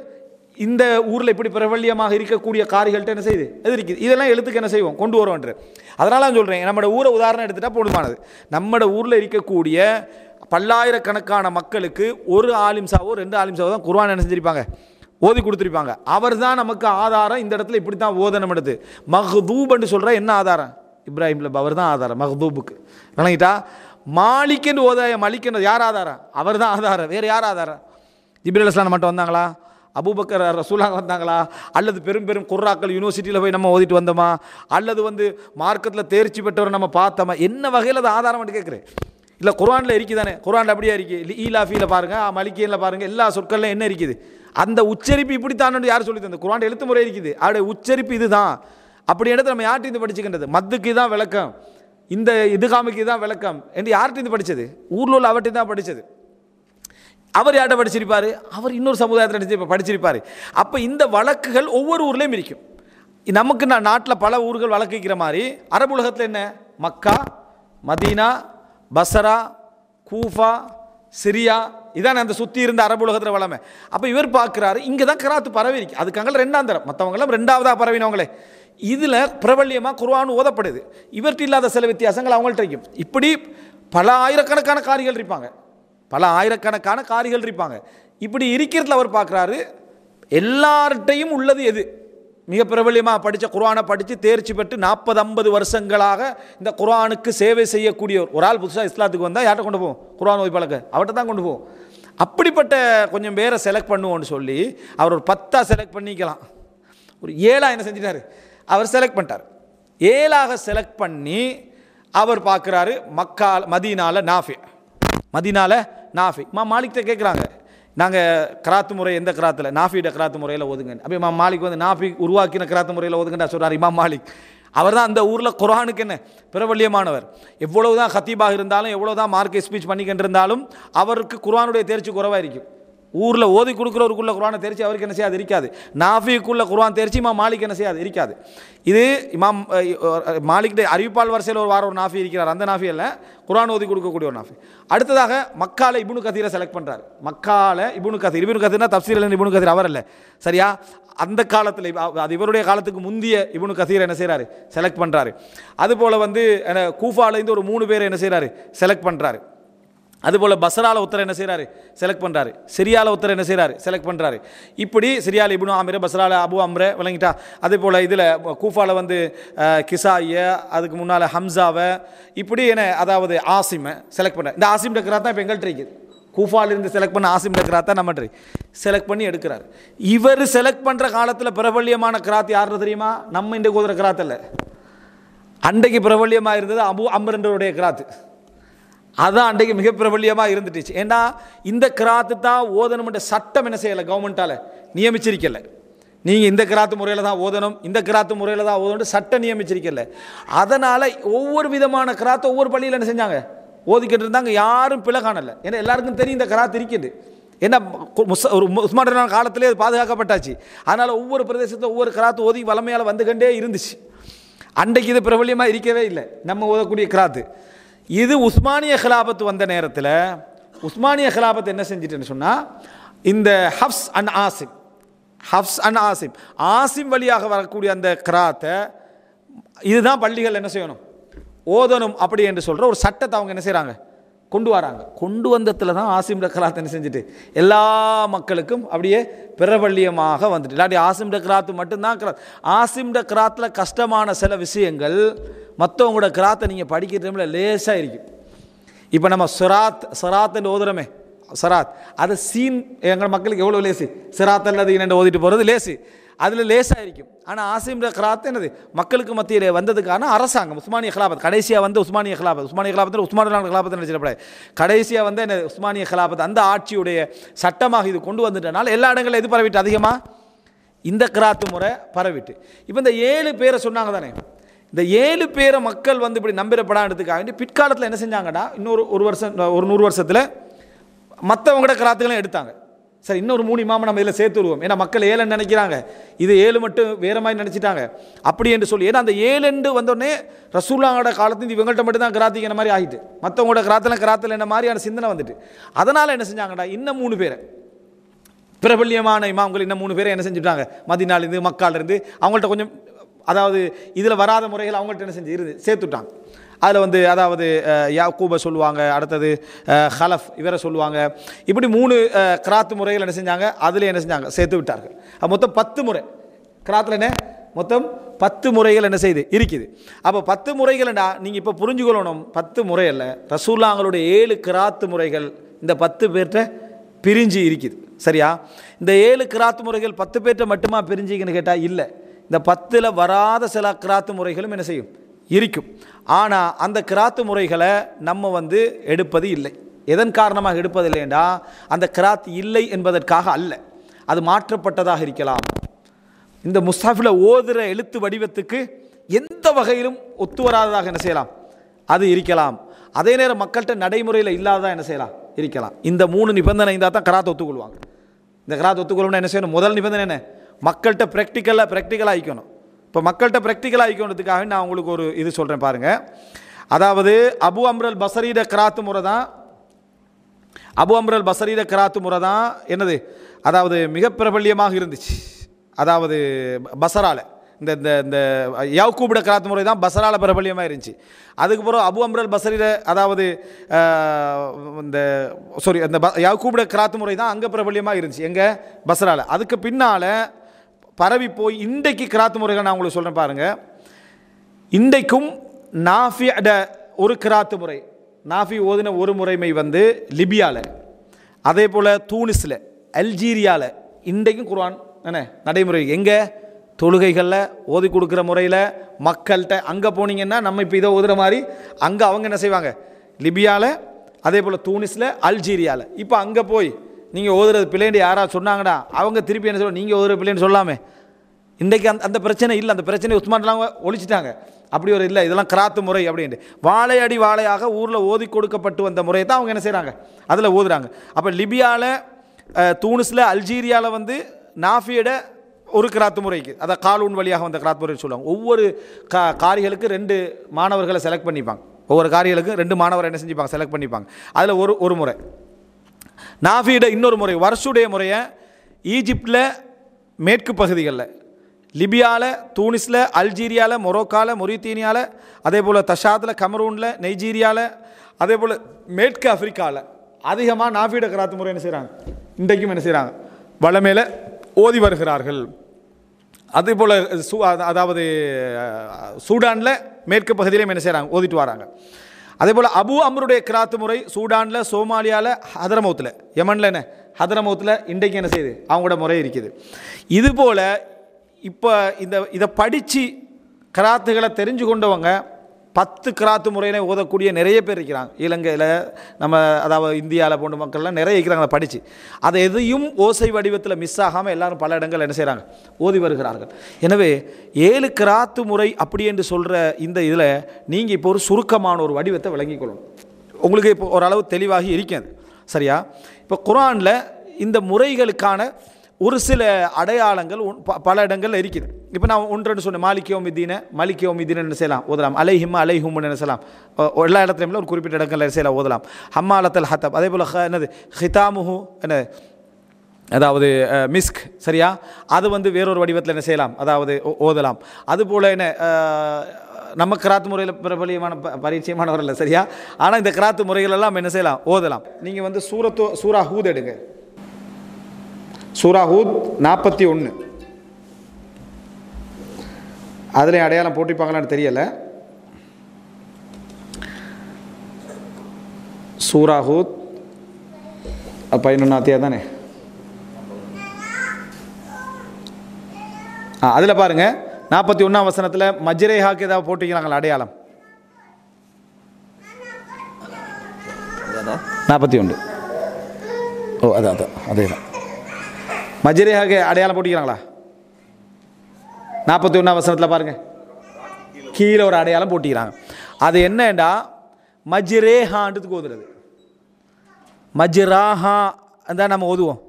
இந்த ஊரில் இப்படி பிரபல்யமாக இருக்கக்கூடிய காரிகள்கிட்ட என்ன செய்யுது எது இருக்குது. இதெல்லாம் எழுத்துக்கு என்ன செய்வோம் கொண்டு வருவோன்ற. அதனால நான் சொல்கிறேன், நம்மளோட ஊரை உதாரணம் எடுத்துகிட்டா போதுமானது. நம்மளோட ஊரில் இருக்கக்கூடிய பல்லாயிரக்கணக்கான மக்களுக்கு ஒரு ஆலிம்சாவோ 2 ஆலிம்சாவோ தான் குர்ஆன் என்ன செஞ்சிருப்பாங்க ஓதி கொடுத்துருப்பாங்க. அவர் தான் நமக்கு ஆதாரம். இந்த இடத்துல இப்படி தான் ஓதனம் எடுத்து மஹ்தூப்னு சொல்கிற என்ன ஆதாரம்? இப்ராஹிம் லெப் அவர் தான் ஆதாரம் மஹ்தூபுக்கு. விளங்கிட்டா? மாலிக்னு ஓதாய மலிக்னது யார் ஆதாரம்? அவர் தான் ஆதாரம். வேறு யார் ஆதாரம்? ஜிப்ரீல் அலைஹிஸ்ஸலாம் மட்டும் வந்தாங்களா? அபூபக்கர் ரசூலுல்லாஹ் வந்தாங்களா? அல்லது பெரும் பெரும் குர்ராக்கள் யூனிவர்சிட்டியில் போய் நம்ம ஓதிட்டு வந்தோமா? அல்லது வந்து மார்க்கத்தில் தேர்ச்சி பெற்றவர் நம்ம பார்த்தோமா? என்ன வகையில் அது ஆதாரம் கேட்குறேன். இல்லை குர்ஆனில் இருக்குதானே? குர்ஆனில் அப்படியே இருக்குது. ஈலாஃபியில் பாருங்கள், மலிக்கியில் பாருங்கள், எல்லா சொற்கள்லையும் என்ன இருக்குது? அந்த உச்சரிப்பு இப்படித்தான் யார் சொல்லி தந்தது? குர்ஆன் எழுத்து முறை இருக்குது, அவருடைய உச்சரிப்பு இதுதான். அப்படி எடுத்து நம்ம யார்கிட்ட இருந்து படிச்சுக்கின்றது? மத்துக்கு தான் விளக்கம், இந்த இதுகாமுக்கு தான் விளக்கம் என்று யார்கிட்ட இருந்து படித்தது? ஊரில் உள்ள அவர்கிட்ட தான் படித்தது. அவர் யார்கிட்ட படிச்சிருப்பார்? அவர் இன்னொரு சமுதாயத்தில் படிச்சிருப்பார். அப்போ இந்த வழக்குகள் ஒவ்வொரு ஊர்லேயும் இருக்கும். நமக்கு நாட்டில் பல ஊர்கள் வழக்குக்கிற மாதிரி அரபு உலகத்தில் என்ன? மக்கா, மதீனா, பஸ்ரா, கூஃபா, சிரியா, இதான் அந்த சுற்றி இருந்த அரபு உலகத்தில் வளமை. அப்போ இவர் பார்க்குறாரு, இங்கே தான் கிராத்து பரவி இருக்கு. அதுக்காக 2ஆம் தரம், மற்றவங்களாம் 2ஆவதாக பரவினவங்களே. இதில் பிரபல்யமாக குர்ஆன் ஓதப்படுது. இவர்கிட்ட இல்லாத சில வித்தியாசங்கள் அவங்கள்ட்ட இருக்கும். இப்படி பல ஆயிரக்கணக்கான காரிகள் இருப்பாங்க, பல ஆயிரக்கணக்கான காரிகள் இருப்பாங்க. இப்படி இருக்கிறதுல அவர் பார்க்குறாரு, எல்லார்ட்டையும் உள்ளது எது? மிக பிரபல்யமாக படித்த குர்ஆனை படித்து தேர்ச்சி பெற்று 40-50 வருஷங்களாக இந்த குர்ஆனுக்கு சேவை செய்யக்கூடியவர் ஒரு ஆள் புதுசாக இஸ்லாத்துக்கு வந்தால் யார்கிட்ட கொண்டு போவோம்? குர்ஆன் ஓதி பழக்க அவர்கிட்ட தான் கொண்டு போவோம். அப்படிப்பட்ட கொஞ்சம் பேரை செலக்ட் பண்ணுவோன்னு சொல்லி அவர் ஒரு 10 செலக்ட் பண்ணிக்கலாம். ஒரு 7 என்ன செஞ்சிட்டாரு? அவர் செலக்ட் பண்ணிட்டார். 7 செலக்ட் பண்ணி அவர் பார்க்குறாரு, மக்கா மதீனால நாஃபி, மதீனால நாஃபி. மாலிக்கிட்ட கேட்குறாங்க, நாங்கள் கிராத்து முறை எந்த கிராத்தில்? நாஃபியோட கிராத்து முறையில் ஓதுங்க. அப்போ இமாம் மாலிக் வந்து நாஃபி உருவாக்கின கிராத்து முறையில் ஓதுங்கன்னு சொல்கிறார் இமாம் மாலிக். அவர் தான் அந்த ஊரில் குர்ஆனுக்கு என்ன பிரபல்யமானவர். எவ்வளவு தான் ஹத்தீபாக இருந்தாலும், எவ்வளோ தான் மார்க்கெட் ஸ்பீச் பண்ணிக்கிட்டு இருந்தாலும் அவருக்கு குர்ஆனுடைய தேர்ச்சி குறைவாக இருக்கும். ஊரில் ஓதி கொடுக்குறவருக்குள்ள குர்ஆனை தேர்ச்சி அவருக்கு என்ன செய்யாது இருக்காது. நாஃபிக்குள்ள குர்ஆன் தேர்ச்சி இமாம் மாலிக் என்ன செய்யாது இருக்காது. இது இமாம் மாலிக் அறிவிப்பால் வரிசையில் ஒரு நாஃபி இருக்கிறார். அந்த நாஃபி அல்ல, குர்ஆன் ஓதி கொடுக்கக்கூடிய ஒரு நாஃபி. அடுத்ததாக மக்கால இப்னு கதீரை செலக்ட் பண்ணுறாரு. மக்கால இப்னு கதீர்னா தப்சீர் இப்னு கதீர் அவர் இல்லை, சரியா? அந்த காலத்தில் அது இவருடைய காலத்துக்கு முந்திய இப்னு கதீர் என்ன செய்கிறாரு செலக்ட் பண்ணுறாரு. அதுபோல் வந்து கூஃபாலேருந்து ஒரு 3 பேரை என்ன செய்கிறாரு செலக்ட் பண்ணுறாரு. அதுபோல் பஸ்ரால உத்தர என்ன செய்கிறாரு செலக்ட் பண்ணுறாரு. சிரியால உத்தர என்ன செய்கிறாரு செலக்ட் பண்ணுறாரு. இப்படி சிரியால இப்னு ஆமிர், பஸ்ரால அபு அம்ர, விளங்கிட்டா? அதே போல் இதில் கூஃபாவில் வந்து கிசாய, அதுக்கு முன்னால் ஹம்சாவை, இப்படி என்ன அதாவது ஆசிமை செலக்ட் பண்ண. இந்த ஆசிம் டக்ராத் தான் இப்போ எங்கள்கிட்ட இருக்குது. கூஃபாலிருந்து செலக்ட் பண்ண ஆசிம் டக்ராத் தான் நம்ம செலக்ட் பண்ணி எடுக்கிறார். இவர் செலக்ட் பண்ணுற காலத்தில் பிரபல்யமான கிராத் யாருன்னு தெரியுமா? நம்ம இந்த கோதுற கிராத் இல்லை, அன்றைக்கு பிரபல்யமாக இருந்தது அபு அம்ரன்றவருடைய கிராத்து. அதுதான் அன்றைக்கு மிக பிரபல்யமாக இருந்துட்டுச்சு. ஏன்னா இந்த கிராத்து தான் ஓதணும்ன்ற சட்டம் என்ன செய்யலை, கவர்மெண்ட்டால் நியமிச்சிருக்கல. நீங்கள் இந்த கிராத்து முறையில் தான் ஓதணும், இந்த கிராத்து முறையில் தான் ஓதணும் சட்டம் நியமிச்சிருக்கல. அதனால் ஒவ்வொரு விதமான கிராத்து ஒவ்வொரு பள்ளியில் என்ன செஞ்சாங்க ஓதிக்கிட்டு இருந்தாங்க, யாரும் பிழை காணலை. ஏன்னா எல்லாருக்கும் தெரியும் இந்த கிராத் இருக்குது. ஏன்னா ஒரு உஸ்மான் ரலியல்லாஹு காலத்திலே அது பாதுகாக்கப்பட்டாச்சு. அதனால் ஒவ்வொரு பிரதேசத்தில் ஒவ்வொரு கிராத்து ஓதி வளமையால் வந்துகண்டே இருந்துச்சு. அன்றைக்கு இது பிரபல்யமாக இருக்கவே இல்லை நம்ம ஓதக்கூடிய கிராத்து. இது உஸ்மானிய ஹிலாபத்து வந்த நேரத்தில் உஸ்மானிய ஹிலாபத்து என்ன செஞ்சிட்டுன்னு சொன்னால், இந்த ஹஃப்ஸ் அன் ஆசிம் வழியாக வரக்கூடிய அந்த கிராத்தை இதுதான் பள்ளிகள் என்ன செய்யணும், ஓதணும் அப்படி என்று சொல்கிற ஒரு சட்டத்தை அவங்க என்ன செய்கிறாங்க, கொண்டு வராங்க. கொண்டு வந்ததில் தான் ஆசிம் கிராத் என்ன செஞ்சுட்டு எல்லா மக்களுக்கும் அப்படியே பிரபல்யமாக வந்துட்டு. இல்லாட்டி ஆசிம் கிராத்து மட்டும்தான் கிராத். ஆசிம் கிராத்தில் கஷ்டமான சில விஷயங்கள் மற்றவங்களோட கிராத்தை நீங்கள் படிக்கிற டைமில் லேசாக இருக்கும். இப்போ நம்ம சராத்துன்னு ஓதுறோமே, சராத் அது சீன் எங்கள் மக்களுக்கு எவ்வளோ லேசு, சிராத் அல்லது இரண்டு ஓதிட்டு போகிறது லேசு, அதில் லேசாக இருக்கும். ஆனால் ஆசிம் கிராத் என்னது மக்களுக்கு மத்தியில் வந்ததுக்கான அரசாங்கம் உஸ்மானிய கிலாபத் கடைசியாக வந்து உஸ்மானிய கிலாபத்தில் உஸ்மான் கிலாபத்தை நினைச்சிடப்படாது. கடைசியாக வந்து என்ன உஸ்மானிய கிலாபத் அந்த ஆட்சியுடைய சட்டமாக இது கொண்டு வந்துட்டனால எல்லா இடங்களில் எது பரவிட்டு அதிகமாக இந்த கிராத்து முறை பரவிட்டு. இப்போ இந்த 7 பேரை சொன்னாங்க தானே, இந்த 7 பேரை மக்கள் வந்து இப்படி நம்பிடப்படாதுக்காக வேண்டி பிற்காலத்தில் என்ன செஞ்சாங்கடா, இன்னொரு ஒரு 100 வருஷத்தில் மற்றவங்களோட கிராத்துகளும் எடுத்தாங்க. சரி, இன்னொரு 3 இமாமை நம்ம இதில் சேர்த்து விடுவோம். ஏன்னா மக்கள் 7 நினைக்கிறாங்க, இது 7 மட்டும் வேறு மாதிரி நினச்சிட்டாங்க அப்படி என்று சொல்லி. ஏன்னா அந்த 7 வந்தோடனே ரசூலுல்லாஹோட காலத்து இவங்கள்ட்ட மட்டும் தான் கிராத்திக்கிற மாதிரி ஆகிட்டு, மற்றவங்களோட கிராத்தில் என்ன மாதிரியான சிந்தனை வந்துட்டு. அதனால் என்ன செஞ்சாங்கடா, இன்னும் 3 பேரை பிரபல்யமான இமாம்கள் இன்னும் 3 பேரை என்ன செஞ்சுட்டாங்க, மதீனாலேருந்து மக்காலிருந்து அவங்கள்ட்ட கொஞ்சம் அதாவது இதில் வராத முறைகள் அவங்கள்ட்ட என்ன செஞ்சு சேர்த்துட்டாங்க. அதில் வந்து அதாவது யாக்கூபை சொல்லுவாங்க, அடுத்தது ஹலஃப் இவரை சொல்லுவாங்க. இப்படி 3 கிராத்து முறைகள் என்ன செஞ்சாங்க, அதில் என்ன செஞ்சாங்க சேர்த்து விட்டார்கள். மொத்தம் 10 முறை கிராத்தில் என்ன மொத்தம் 10 முறைகள் என்ன செய்யுது இருக்குது. அப்போ 10 முறைகள்டா நீங்கள் இப்போ புரிஞ்சுக்கொள்ளணும், 10 முறை அல்ல, ரசூலுல்லாஹ்வுடைய 7 கிராத்து முறைகள் இந்த 10 பேர்கிட்ட பிரிஞ்சு இருக்குது. சரியா? இந்த 7 கிராத்து முறைகள் 10 பேர்கிட்ட மட்டுமா பிரிஞ்சிங்கன்னு கேட்டால் இல்லை, இந்த 10ல் வராத சில கிராத்து முறைகளும் என்ன செய்யும் இருக்கும். ஆனால் அந்த கிராத்து முறைகளை நம்ம வந்து எடுப்பது இல்லை. எதன் காரணமாக எடுப்பதில்லைண்டா, அந்த கிராத் இல்லை என்பதற்காக அல்ல, அது மாற்றப்பட்டதாக இருக்கலாம். இந்த முஸ்ஹாஃபில் ஓதுகிற எழுத்து வடிவத்துக்கு எந்த வகையிலும் ஒத்து வராததாக என்ன செய்யலாம், அது இருக்கலாம். அதே நேரம் மக்கள்கிட்ட நடைமுறையில் இல்லாததாக என்ன செய்யலாம் இருக்கலாம். இந்த 3 நிபந்தனை இருந்தால் தான் கிராத் ஒத்துக்கொள்வாங்க. இந்த கிராத் ஒத்துக்கொள்ளணும்னா என்ன செய்யணும், முதல் நிபந்தனை என்ன, மக்கள்கிட்ட ப்ராக்டிக்கலாக ஆகிக்கணும். இப்போ மக்கள்கிட்ட ப்ராக்டிக்கலாக ஆகிக்கணுன்றதுக்காக நான் உங்களுக்கு ஒரு இது சொல்கிறேன் பாருங்கள். அதாவது அபு அம்ரல் பஸரியோட கிராத்து முறை தான் என்னது, அதாவது மிக பிரபல்யமாக இருந்துச்சு. அதாவது பஸரால இந்த இந்த இந்த யாக்கூபோட கிராத்து முறை தான் பஸரால பிரபல்யமாக இருந்துச்சு. அதுக்கப்புறம் அபு அம்ரல் பஸரியோட அதாவது அந்த யாக்கூபோட கிராத்து முறை தான் அங்கே பிரபல்யமாக இருந்துச்சு, எங்கே பஸரால. அதுக்கு பின்னால் பரவி போய் இன்றைக்கு கிராத்து முறைகள் நான் உங்களுக்கு சொல்கிறேன் பாருங்கள். இன்றைக்கும் நாஃபியோட ஒரு கிராத்து முறை, நாஃபி ஓதின ஒரு முறைமை வந்து லிபியாவில், அதே போல் தூனிஸில், அல்ஜீரியாவில் இன்றைக்கும் குர்ஆன் என்ன நடைமுறை, எங்கே தொழுகைகளில் ஓதி கொடுக்குற முறையில் மக்கள்கிட்ட. அங்கே போனீங்கன்னா நம்ம இப்போ இதை ஓதுகிற மாதிரி அங்கே அவங்க என்ன செய்வாங்க, லிபியாவில், அதே போல் தூனிஸில், அல்ஜீரியாவில். இப்போ அங்கே போய் நீங்கள் ஓதுறது பிள்ளைன்னு யாராவது சொன்னாங்கடா, அவங்க திருப்பி என்ன சொல்லுவாங்க, நீங்கள் ஓதுற பிள்ளைன்னு சொல்லாமே. இன்றைக்கி அந்த பிரச்சனை இல்லை, அந்த பிரச்சனை உஸ்மான்லாம் ஒழிச்சிட்டாங்க. அப்படி ஒரு இல்லை, இதெல்லாம் கிராத்து முறை அப்படின்ட்டு வாழையடி வாழையாக ஊரில் ஓதி கொடுக்கப்பட்டு வந்த முறையை தான் அவங்க என்ன செய்கிறாங்க, அதில் ஓதுறாங்க. அப்போ லிபியாவில், தூனிஸில், அல்ஜீரியாவில் வந்து நாஃபியோட ஒரு கிராத்து முறைக்கு, அதை காலூன் வழியாக வந்த கிராத்து முறைன்னு சொல்லுவாங்க. ஒவ்வொரு காரிகளுக்கு 2 மாணவர்களை செலக்ட் பண்ணிப்பாங்க. ஒவ்வொரு காரிகளுக்கும் 2 மாணவரை என்ன செஞ்சுப்பாங்க, செலக்ட் பண்ணிப்பாங்க. அதில் ஒரு முறை நாஃபியோட இன்னொரு முறை வர்ஷுடைய முறையை ஈஜிப்டில் மேற்கு பகுதிகளில், லிபியாவில், தூனிஸில், அல்ஜீரியாவில், மொரோக்காவில், மொரித்தீனியாவில், அதே போல் தஷாத்தில், கமரூனில், நைஜீரியாவில், அதே போல் மேற்கு ஆப்பிரிக்காவில் அதிகமாக நாஃபியோட கிராத்து முறை என்ன செய்கிறாங்க, இன்றைக்கும் என்ன செய்கிறாங்க, வளமேல ஓதி வருகிறார்கள். அதே போல் அதாவது சூடானில் மேற்கு பகுதியிலையும் என்ன செய்கிறாங்க, ஓதிட்டு வராங்க. அதே போல் அபு அம்ருடைய கிராத்து முறை சூடானில், சோமாலியாவில், ஹதரமௌத்தில், யமனில் என்ன ஹதரமௌத்தில் இன்றைக்கு என்ன செய்யுது, அவங்களோட முறை இருக்குது. இதுபோல் இப்போ இதை படித்து கிராத்துகளை தெரிஞ்சு கொண்டவங்க 10 கிராத்து முறையில ஓதக்கூடிய நிறைய பேர் இருக்கிறாங்க. இலங்கையில், நம்ம அதாவது இந்தியாவில் போன்ற மக்கள்லாம் நிறைய இருக்கிறாங்க. அதை படித்து அதை எதையும் ஓசை வடிவத்தில் மிஸ் ஆகாமல் எல்லாரும் பல இடங்கள் என்ன செய்கிறாங்க, ஓதி வருகிறார்கள். எனவே 7 கிராத்து முறை அப்படி என்று சொல்கிற இந்த இதில் நீங்கள் இப்போ ஒரு சுருக்கமான ஒரு வடிவத்தை விளங்கிக் கொள்ளணும். உங்களுக்கு இப்போ ஓரளவு தெளிவாகி இருக்கிறது. சரியா? இப்போ குர்ஆனில் இந்த முறைகளுக்கான ஒரு சில அடையாளங்கள் பல இடங்களில் இருக்குது. இப்போ நான் ஒன்று சொன்னேன், மாலிக் யௌமிதீன் என்ன செய்யலாம் ஓதலாம், அலைஹும் என்ன செய்யலாம் எல்லா இடத்துலையும் ஒரு குறிப்பிட்ட இடங்களில் செய்யலாம் ஓதலாம். ஹம்மாலத்தல் ஹத்தப், அதே போல் என்னது ஹிதாமுஹு என்ன அதாவது மிஸ்க், சரியா, அது வந்து வேறொரு வடிவத்தில் என்ன செய்யலாம் அதாவது ஓதலாம். அதுபோல் என்ன நம்ம கிராத்து முறையில் பிரபலியமான பரிச்சயமானவர் இல்லை, சரியா, ஆனால் இந்த கிராத்து முறைகள் எல்லாம் என்ன செய்யலாம் ஓதலாம். நீங்கள் வந்து சூரா ஹூத் எடுங்க, சூரா ஹூத் 41, அதில் அடையாளம் போட்டிருப்பாங்களான்னு தெரியலை. சூரா ஹூத் 11 தானே, அதில் பாருங்கள் 41 வசனத்தில் மஜ்ரேஹாக்கு ஏதாவது போட்டிக்கிறாங்களா அடையாளம்? 41 அதான் அதே தான். மஜ்ரேஹாக்கு அடையாளம் போட்டிக்கிறாங்களா? 41 வசனத்தில் பாருங்கள், கீழே ஒரு அடையாளம் போட்டிக்கிறாங்க. அது என்னண்டா மஜ்ரேஹான்றதுக்கு ஓதுறது. மஜ்ராஹா தான் நம்ம ஓதுவோம்,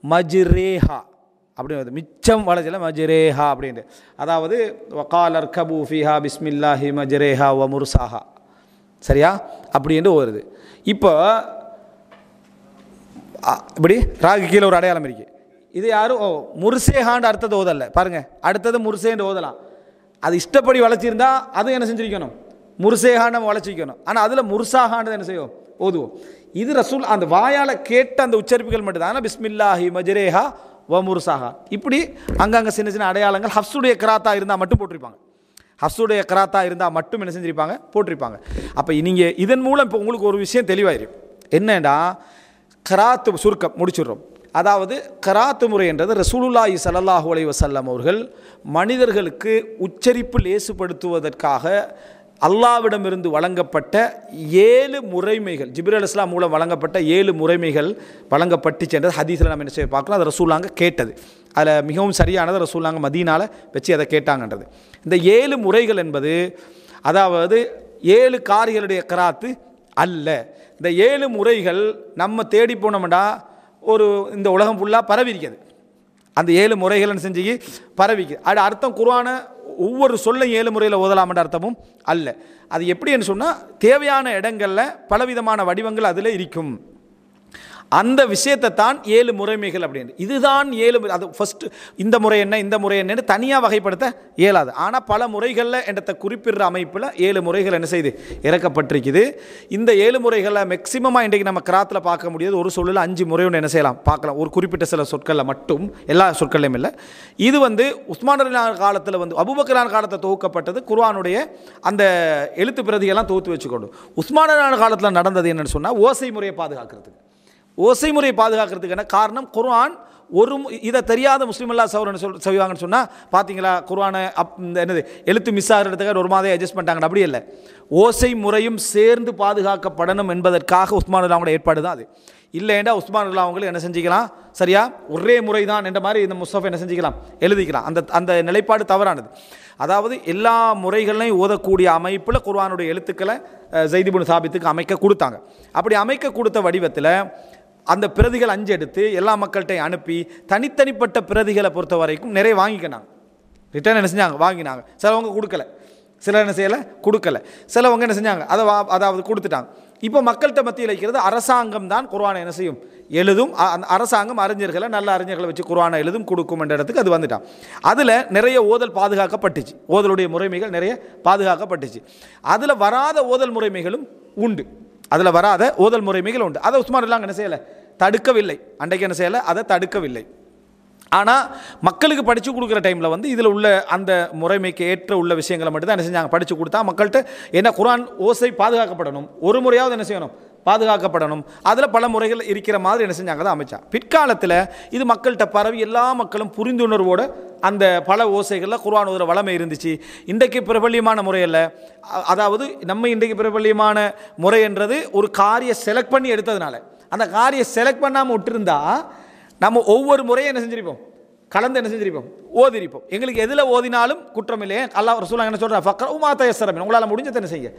மஜ்ரேஹா அப்படின்னு மிச்சம் வளர்ச்சியில் மஜ்ரேஹா அப்படின்ட்டு. அதாவது வகாலர் கபூ ஃபிஹா பிஸ்மில்லாஹி மஜ்ரேஹா வ முர்சாஹா, சரியா, அப்படின்ட்டு வருது. இப்போ இப்படி ராகு கீழே ஒரு அடையாளம் இருக்குது. இது யாரும் முர்சேஹாண்டு அர்த்தத்தை ஓதலை பாருங்கள், அடுத்தது முர்சேன்னு ஓதலாம். அது இஷ்டப்படி வளர்ச்சிருந்தா அது என்ன செஞ்சிருக்கணும், முர்சேஹான்னு நம்ம வளர்ச்சிக்கணும். ஆனால் அதில் முர்சாஹான்னு என்ன செய்வோம் ஓதுவோம். இது ரசூல் அந்த வாயால் கேட்ட அந்த உச்சரிப்புகள் மட்டும்தான். ஆனால் பிஸ்மில்லாஹி மஜ்ரேஹா வ முர்சாஹா இப்படி அங்கங்கே சின்ன சின்ன அடையாளங்கள் ஹஃப்ஸுடைய கிராத்தா இருந்தால் மட்டும் போட்டிருப்பாங்க. ஹஃப்ஸுடைய கிராத்தா இருந்தால் மட்டும் என்ன செஞ்சிருப்பாங்க போட்டிருப்பாங்க. அப்போ நீங்கள் இதன் மூலம் இப்போ உங்களுக்கு ஒரு விஷயம் தெளிவாயிரும். என்னடா கிராத்து சுருக்கம் முடிச்சுடுறோம். அதாவது கிராத்து முறைன்றது ரசூலுல்லாஹி ஸல்லல்லாஹு அலைஹி வஸல்லம் அவர்கள் மனிதர்களுக்கு உச்சரிப்பு லேசுபடுத்துவதற்காக அல்லாவிடமிருந்து வழங்கப்பட்ட 7 முறைமைகள், ஜிப்ரீல் அலைஹிஸ்ஸலாம் மூலம் வழங்கப்பட்ட 7 முறைமைகள் வழங்கப்பட்டு சென்றது ஹதீஸில் நம்ம என்ன செய்ய பார்க்கலாம். அது ரசூலாங்க கேட்டது. அதில் மிகவும் சரியானது ரசூலாங்க மதீனால வச்சு அதை கேட்டாங்கன்றது. இந்த 7 முறைகள் என்பது அதாவது 7 காரிகளுடைய கிராத்து அல்ல. இந்த 7 முறைகள் நம்ம தேடி போனோம்னா ஒரு இந்த உலகம் ஃபுல்லாக பரவி இருக்குது. அந்த 7 முறைகள் செஞ்சு பரவிக்கு அது அர்த்தம் குர்ஆனை ஒவ்வொரு சொல்ல 7 முறையில் ஓதலாம்ன்ற அர்த்தமும் அல்ல. அது எப்படின்னு சொன்னால் தேவையான இடங்களில் பலவிதமான வடிவங்கள் அதில் இருக்கும். அந்த விஷயத்தை தான் 7 முறைமைகள் அப்படின்னு. இதுதான் 7 அது ஃபஸ்ட்டு இந்த முறை என்ன இந்த முறை என்னன்னு தனியாக வகைப்படுத்த இயலாது. ஆனால் பல முறைகளில் என்ற குறிப்பிடுற அமைப்பில் 7 முறைகள் என்ன செய்து இறக்கப்பட்டிருக்குது. இந்த 7 முறைகளை மேக்சிமமாக இன்றைக்கு நம்ம கிராத்தில் பார்க்க முடியாது. ஒரு சொல்லில் 5 முறை ஒன்று என்ன செய்யலாம் பார்க்கலாம், ஒரு குறிப்பிட்ட சில சொற்களில் மட்டும், எல்லா சொற்களையும் இல்லை. இது வந்து உஸ்மான் ரலியல்லாஹு காலத்தில் வந்து அபூபக்கர் காலத்தில் தொகுக்கப்பட்டது. குர்ஆனுடைய அந்த எழுத்து பிரதியெல்லாம் தொகுத்து வச்சுக்கொண்டு உஸ்மான் ரலியல்லாஹு காலத்தில் நடந்தது என்னன்னு சொன்னால் ஓசை முறையை பாதுகாக்கிறதுக்கு. ஓசை முறையை பாதுகாக்கிறதுக்கான காரணம் குர்ஆன் ஒரு இதை தெரியாத முஸ்லீம் அல்லா சௌரன்னு செய்வாங்கன்னு சொன்னால் பார்த்தீங்களா குர்ஆனை என்னது எழுத்து மிஸ் ஆகிறதுக்காக ஒரு மாதிரி அட்ஜஸ்ட் பண்ணிட்டாங்க. அப்படி இல்லை, ஓசை முறையும் சேர்ந்து பாதுகாக்கப்படணும் என்பதற்காக உஸ்மான் அல்லாவோட ஏற்பாடு தான் அது. இல்லைண்டா உஸ்மான் அல்லா அவங்களும் என்ன செஞ்சுக்கலாம், சரியா ஒரே முறை தான் என்ற மாதிரி இந்த முஸ்தஃபை என்ன செஞ்சுக்கலாம் எழுதிக்கலாம். அந்த நிலைப்பாடு தவறானது. அதாவது எல்லா முறைகளையும் ஓதக்கூடிய அமைப்பில் குர்ஆனுடைய எழுத்துக்களை ஸைத் இப்னு சாபித்துக்கு அமைக்க கொடுத்தாங்க. அப்படி அமைக்க கொடுத்த வடிவத்தில் அந்த பிரதிகள் 5 எடுத்து எல்லா மக்கள்கிட்டையும் அனுப்பி தனித்தனிப்பட்ட பிரதிகளை பொறுத்த வரைக்கும் நிறைய வாங்கிக்கினாங்க. ரிட்டர்ன் என்ன செஞ்சாங்க வாங்கினாங்க. சிலவங்க கொடுக்கல, சிலர் என்ன செய்யலை கொடுக்கல, சிலவங்க என்ன செஞ்சாங்க அதாவது கொடுத்துட்டாங்க. இப்போ மக்கள்கிட்ட மத்தியில் இருக்கிறது அரசாங்கம் தான் குர்ஆனை என்ன செய்யும் எழுதும். அந்த அரசாங்கம் அறிஞர்களை நல்ல அறிஞர்களை வச்சு குர்ஆனை எழுதும் கொடுக்கும் என்ற இடத்துக்கு அது வந்துட்டான். அதில் நிறைய ஓதல் பாதுகாக்கப்பட்டுச்சு, ஓதலுடைய முறைமைகள் நிறைய பாதுகாக்கப்பட்டுச்சு. அதில் வராத ஓதல் முறைமைகளும் உண்டு, அதில் வராத ஓதல் முறைமைகள் உண்டு. அதை உஸ்மான் ரலியல்லாஹு என்ன செய்யலை தடுக்கவில்லை, அன்றைக்கு என்ன செய்யலை அதை தடுக்கவில்லை. ஆனால் மக்களுக்கு படித்து கொடுக்குற டைமில் வந்து இதில் உள்ள அந்த முறைமைக்கு ஏற்ற உள்ள விஷயங்களை மட்டும் தான் என்ன செஞ்சாங்க படித்து கொடுத்தா மக்கள்கிட்ட என்ன குர்ஆன் ஓசை பாதுகாக்கப்படணும், ஒரு முறையாவது என்ன செய்யணும் பாதுகாக்கப்படணும். அதில் பல முறைகள் இருக்கிற மாதிரி என்ன செஞ்சாங்க தான் அமைச்சா. பிற்காலத்தில் இது மக்கள்கிட்ட பரவி எல்லா மக்களும் புரிந்துணர்வோடு அந்த பல ஓசைகளில் குர்ஆன் ஓதுற வளமை இருந்துச்சு. இன்றைக்கு பிரபல்யமான முறையில் அதாவது நம்ம இன்றைக்கு பிரபல்யமான முறை என்றது ஒரு காரியை செலக்ட் பண்ணி எடுத்ததுனால, அந்த காரியை செலக்ட் பண்ணாமல் விட்டுருந்தா நம்ம ஒவ்வொரு முறையும் என்ன செஞ்சிருப்போம் கலந்து என்ன செஞ்சிருப்போம், ஓதிருப்போம். எங்களுக்கு எதில் ஓதினாலும் குற்றம் இல்லையே. அல்லாஹ் ரசூலுல்லாஹ் என்ன சொல்கிறார், ஃபக்ரஉ மா தயஸ்ஸர மின், உங்களால் முடிஞ்சதை என்ன செய்ய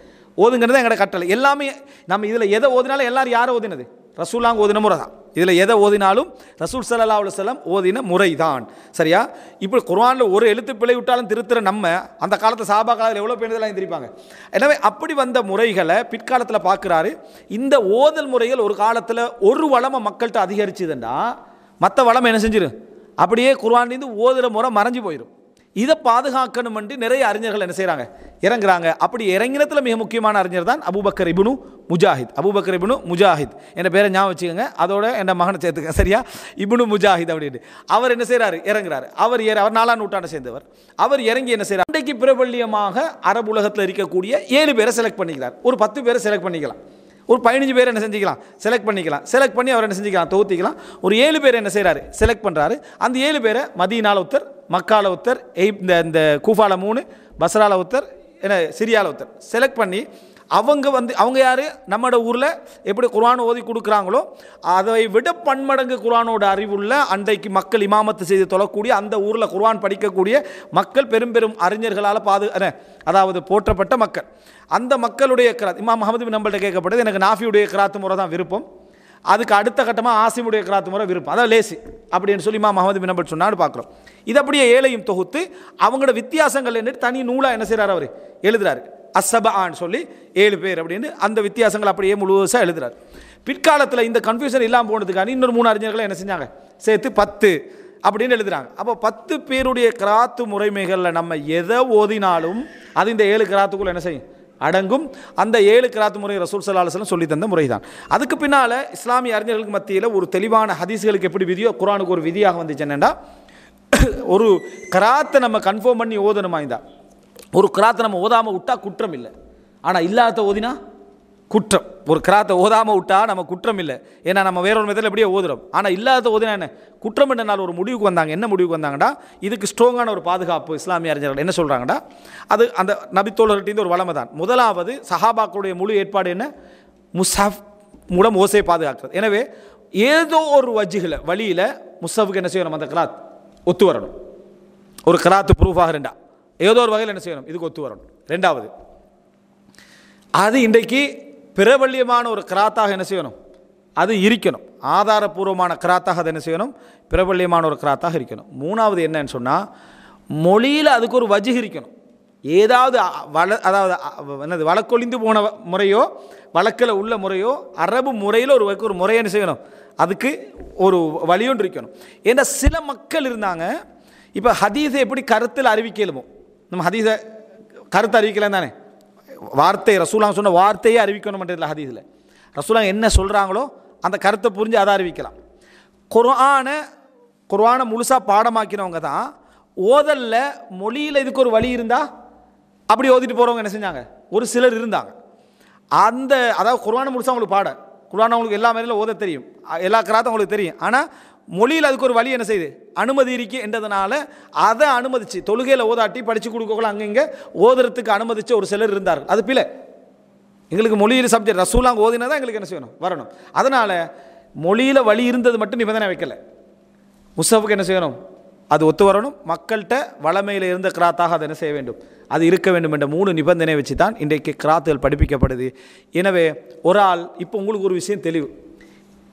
ஓதுங்கிறது எங்களோட கட்டளை. எல்லாமே நம்ம இதில் எதை ஓதினாலும் எல்லாரும் யாரை ஓதினது, ரசூலுல்லாஹ் ஓதின முறை தான். இதில் எதை ஓதினாலும் ரசூல் ஸல்லல்லாஹு அலைஹி வஸல்லம் ஓதின முறை தான். சரியா? இப்படி குர்ஆனில் ஒரு எழுத்து பிழை விட்டாலும் திருத்துற நம்ம அந்த காலத்து சஹாபா காலத்தில் எவ்வளோ பேருதெல்லாம் திருப்பாங்க. எனவே அப்படி வந்த முறைகளை பிற்காலத்தில் பார்க்குறாரு. இந்த ஓதல் முறைகள் ஒரு காலத்தில் ஒரு வளமை மக்கள்கிட்ட அதிகரிச்சுதுன்னா மற்ற வளமை என்ன செஞ்சிடும், அப்படியே குர்ஆன்லேருந்து ஓதுகிற முறை மறைஞ்சு போயிடும். இதை பாதுகாக்கணும் என்று நிறைய அறிஞர்கள் என்ன செய்கிறாங்க, இறங்குறாங்க. அப்படி இறங்கினத்தில் மிக முக்கியமான அறிஞர் தான் அபூபக்கர் இப்னு முஜாஹித். அபூபக்கர் இப்னு முஜாஹித் என்ற பேரை ஞாபகம் வச்சுக்கோங்க, அதோட என் மகனை சேர்த்துக்க. சரியா? இப்னு முஜாஹித் அப்படின்னு அவர் என்ன செய்கிறாரு, இறங்குறாரு. அவர் 4ஆம் நூற்றாண்டை சேர்ந்தவர். அவர் இறங்கி என்ன செய்கிறார், இன்றைக்கு பிரபல்யமாக அரபு உலகத்தில் இருக்கக்கூடிய 7 பேரை செலக்ட் பண்ணிக்கிறார். ஒரு 10 பேரை செலக்ட் பண்ணிக்கலாம், ஒரு 15 பேர் என்ன செஞ்சுக்கலாம், செலக்ட் பண்ணிக்கலாம். செலக்ட் பண்ணி அவர் என்ன செஞ்சுக்கலாம், தொகுத்திக்கலாம். ஒரு 7 பேர் என்ன செய்கிறாரு, செலக்ட் பண்ணுறாரு. அந்த 7 பேரை மதீனால ஒருத்தர், மக்கால ஒருத்தர், இந்த கூஃபால 3, பஸ்ரால ஒருத்தர், என்ன சிரியால ஒருத்தர் செலக்ட் பண்ணி அவங்க யார், நம்மளோட ஊரில் எப்படி குர்ஆன் ஓதி கொடுக்குறாங்களோ அதை விட பன்மடங்கு குர்ஆனோட அறிவுள்ள அன்றைக்கு மக்கள் இமாமத்து செய்து தொழக்கூடிய அந்த ஊரில் குர்ஆன் படிக்கக்கூடிய மக்கள் பெரும் பெரும் அறிஞர்களால் அதாவது போற்றப்பட்ட மக்கள். அந்த மக்களுடைய கிராத் இமாம் முஹம்மது பின் ஹம்பல்கிட்ட கேட்கப்பட்டது, எனக்கு நாஃபியுடைய கிராத்து முறை தான் விருப்பம், அதுக்கு அடுத்த கட்டமாக ஆசிமுடைய கிராத்து முறை விருப்பம், அதாவது லேசி அப்படின்னு சொல்லி இமாம் முஹம்மது பின் ஹம்பல் சொன்னான்னு பார்க்குறோம். இது அப்படியே ஏழையும் தொகுத்து அவங்களோட வித்தியாசங்கள் என்ன தனி நூலாக என்ன செய்கிறார், அவர் எழுதுறாரு. அஸ்ஸபான்னு சொல்லி 7 பேர் அப்படின்னு அந்த வித்தியாசங்கள் அப்படியே முழுவதும் எழுதுறாரு. பிற்காலத்தில் இந்த கன்ஃபியூஷன் இல்லாமல் போனதுக்கான இன்னொரு 3 அறிஞர்களை என்ன செஞ்சாங்க, சேர்த்து 10 அப்படின்னு எழுதுறாங்க. அப்போ 10 பேருடைய கிராத்து முறைமைகளில் நம்ம எதை ஓதினாலும் அது இந்த 7 கிராத்துக்குள்ள என்ன செய்யும், அடங்கும். அந்த 7 கிராத்து முறை ரசூல் ஸல்லல்லாஹு அலைஹி வஸல்லம் சொல்லி தந்த முறை தான். அதுக்கு பின்னால் இஸ்லாமிய அறிஞர்களுக்கு மத்தியில் ஒரு தெளிவான ஹதீஸ்களுக்கு எப்படி விதியோ குர்ஆனுக்கு ஒரு விதியாக வந்துச்சு. என்னென்னா, ஒரு கிராத்தை நம்ம கன்ஃபார்ம் பண்ணி ஓதணுமா இருந்தால், ஒரு கிராத்தை நம்ம ஓதாமல் விட்டால் குற்றம் இல்லை, ஆனால் இல்லாத ஓதினா குற்றம். ஒரு கிராத்தை ஓதாமல் விட்டால் நம்ம குற்றம் இல்லை, ஏன்னா நம்ம வேறொரு மெத்தடில் எப்படியே ஓதுறோம். ஆனால் இல்லாத ஓதினா என்ன குற்றம் என்றனால ஒரு முடிவுக்கு வந்தாங்க. என்ன முடிவுக்கு வந்தாங்கடா, இதுக்கு ஸ்ட்ராங்கான ஒரு பாதுகாப்பு இஸ்லாமிய அறிஞர்கள் என்ன சொல்கிறாங்கடா, அது அந்த நபித்தோழர்கிட்ட ஒரு வளமை தான். முதலாவது சஹாபாக்களுடைய முழு ஏற்பாடு என்ன, முஸ்ஹப் மூலம் ஓசையை பாதுகாக்கிறது. எனவே ஏதோ ஒரு வழியில் முஸ்ஹஃபுக்கு என்ன செய்யணும், அந்த கிராத் ஒத்து வரணும். ஒரு கிராத்து ப்ரூஃப் ஆகிறண்டா ஏதோ ஒரு வகையில் என்ன செய்யணும், இதுக்கு ஒத்து வரணும். 2வது, அது இன்றைக்கு பிரபல்யமான ஒரு கிராத்தாக என்ன செய்யணும், அது இருக்கணும். ஆதாரபூர்வமான கிராத்தாக அது என்ன செய்யணும், பிரபல்யமான ஒரு கிராத்தாக இருக்கணும். 3வது என்னன்னு சொன்னால், மொழியில் அதுக்கு ஒரு வஜ்ஹ் இருக்கணும். ஏதாவது என்னது வழக்கொழிந்து போன முறையோ வழக்கில் உள்ள முறையோ அரபு முறையில் ஒரு முறையை என்ன செய்யணும், அதுக்கு ஒரு வழியொன்று இருக்கணும். ஏன்னா சில மக்கள் இருந்தாங்க, இப்போ ஹதீஸை எப்படி கருத்தில் அறிவிக்கலுமோ, நம்ம ஹதீஸை கருத்து அறிவிக்கலாம் தானே, வார்த்தை ரசூலுல்லாஹ் சொன்ன வார்த்தையே அறிவிக்கணும்ன்றதில்ல. ஹதீஸில் ரசூலுல்லாஹ் என்ன சொல்கிறாங்களோ அந்த கருத்தை புரிஞ்சு அதை அறிவிக்கலாம். குர்ஆனை முழுசாக பாடமாக்கினவங்க தான் ஓதல்ல மொழியில் இதுக்கு ஒரு வழி இருந்தால் அப்படி ஓதிட்டு போகிறவங்க என்ன செஞ்சாங்க, ஒரு சிலர் இருந்தாங்க. அதாவது குர்ஆனை முழுசாக அவங்களுக்கு குர்ஆன் அவங்களுக்கு எல்லா மாதிரிலும் ஓத தெரியும், எல்லா கிராத்தும் அவங்களுக்கு தெரியும். ஆனால் மொழியில் அதுக்கு ஒரு வழி என்ன செய்யுது, அனுமதி இருக்கு என்றதுனால அதை அனுமதிச்சு தொழுகையில் ஓதாட்டி படித்து கொடுக்கல அங்கங்கே ஓதுறதுக்கு அனுமதிச்ச ஒரு சிலர் இருந்தார்கள். அது பிள்ளை. எங்களுக்கு மொழியில் சப்ஜெக்ட் ரசூலுல்லாஹ் ஓதினா தான் எங்களுக்கு என்ன செய்யணும், வரணும். அதனால் மொழியில் வழி இருந்தது மட்டும் நிபந்தனை வைக்கல, முஸ்ஹஃபுக்கு என்ன செய்யணும், அது ஒத்து வரணும். மக்கள்கிட்ட வளமையில் இருந்த கிராத்தாக அதை என்ன செய்ய வேண்டும், அது இருக்க வேண்டும் என்ற 3 நிபந்தனை வச்சு தான் இன்றைக்கு கிராத்துகள் படிப்பிக்கப்படுது. எனவே ஒரு ஆள் இப்போ உங்களுக்கு ஒரு விஷயம் தெளிவு,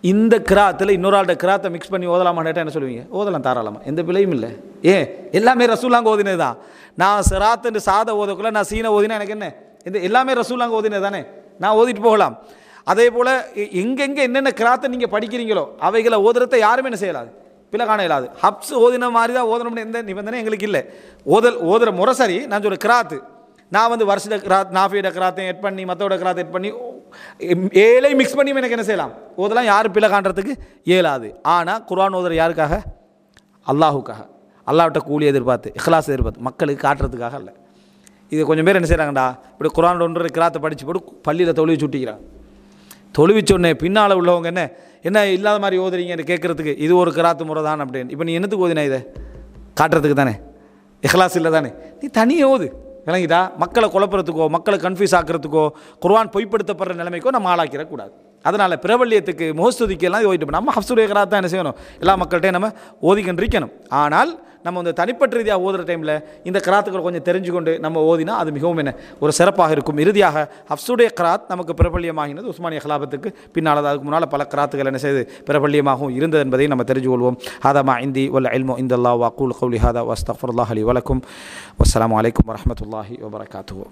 இந்த கிராத்தில் இன்னொரு ஆள்கிட்ட கிராத்தை மிக்ஸ் பண்ணி ஓதலாமான்னு என்ன சொல்லுவீங்க, ஓதலாம் தாராளமாக, எந்த பிழையும் இல்லை. ஏன், எல்லாமே ரசூலுல்லாஹ் ஓதினது தான். நான் சிராத்துன்னு சாத ஓதக்குள்ள நான் சீனை ஓதினா எனக்கு என்ன, இந்த எல்லாமே ரசூலுல்லாஹ் ஓதினது தானே, நான் ஓதிட்டு போகலாம். அதே போல் எங்கெங்கே என்னென்ன கிராத்தை நீங்கள் படிக்கிறீங்களோ அவைகளை ஓதுறதை யாருமே என்ன செய்யலாது, பிள்ளை காண இயலாது. ஹப்ஸ் ஓதின மாதிரி தான் ஓதணும்னு எந்த நிபந்தனை எங்களுக்கு இல்லை. ஓதுற முறை சரி, நான் சொல்ல கிராத்து நான் வருஷ கிராத் நாஃபியோட கிராத்தையும் எட் பண்ணி மற்றோட கிராத்தை எட் பண்ணி 7 மிக்ஸ் பண்ணி எனக்கு என்ன செய்யலாம், ஓதலாம். யாரும் பிள்ளை காண்றதுக்கு இயலாது. ஆனால் குர்ஆன் ஓதுற யாருக்காக, அல்லாஹுக்காக, அல்லாஹ்விட்ட கூலி எதிர்பார்த்து இஹ்லாஸ் எதிர்பார்த்து மக்களுக்கு காட்டுறதுக்காக இல்லை. இது கொஞ்சம் பேர் என்ன செய்கிறாங்கடா, இப்படி குர்ஆன் 1 கிராத்தை படித்து போட்டு பள்ளியில் தொழுவி சுட்டிக்கிறாங்க. தொழுவிச்சொன்னே பின்னால் உள்ளவங்க என்ன இல்லாத மாதிரி ஓதுறீங்கன்னு கேட்குறதுக்கு இது ஒரு கிராத்து முறை தான் அப்படின்னு. இப்போ நீ என்னத்துக்கு ஓதினா, இதை காட்டுறதுக்கு தானே, இஹ்லாஸ் இல்லை தானே, நீ தனியே ஓது. விளங்கிட்டா? மக்களை குழப்பறதுக்கோ மக்களை கன்ஃபியூஸ் ஆக்கிறதுக்கோ குர்ஆன் பொய்ப்படுத்தப்படுற நிலைமைக்கோ நம்ம ஆளாக்கிடக்கூடாது. அதனால் பிரபல்யத்துக்கு முகஸ்துதிக்கெல்லாம் இது ஓதிட்டு நம்ம ஹஃப்ஸுடைய கிராத் தான் என்ன செய்யணும் எல்லா மக்கள்கிட்டையும் நம்ம ஓதிக்கொண்டிருக்கணும். ஆனால் நம்ம வந்து தனிப்பட்ட ரீதியாக ஓதுகிற டைமில் இந்த கிராத்துக்கள் கொஞ்சம் தெரிஞ்சுக்கொண்டு நம்ம ஓதினா அது மிகவும் என்ன ஒரு சிறப்பாக இருக்கும். இறுதியாக ஹஃப்ஸுடைய கிராத் நமக்கு பிரபல்யமாகினது உஸ்மானிய ஹிலாபத்துக்கு பின்னால், அதுக்கு முன்னால் பல கிராத்துகள் என்ன செய்து பிரபல்யமாகவும் இருந்தது என்பதை நம்ம தெரிஞ்சு கொள்வோம். ஹாதா மா இந்தி வல் இல்மு இந்தல்லாஹ் வ அகூலு கௌலி ஹாதா வ அஸ்தக்ஃபிருல்லாஹ் லி வ லக்கும். வஸ்ஸலாமு அலைக்கும் வரஹ்மத்துல்லாஹி வ பரகாத்துஹு.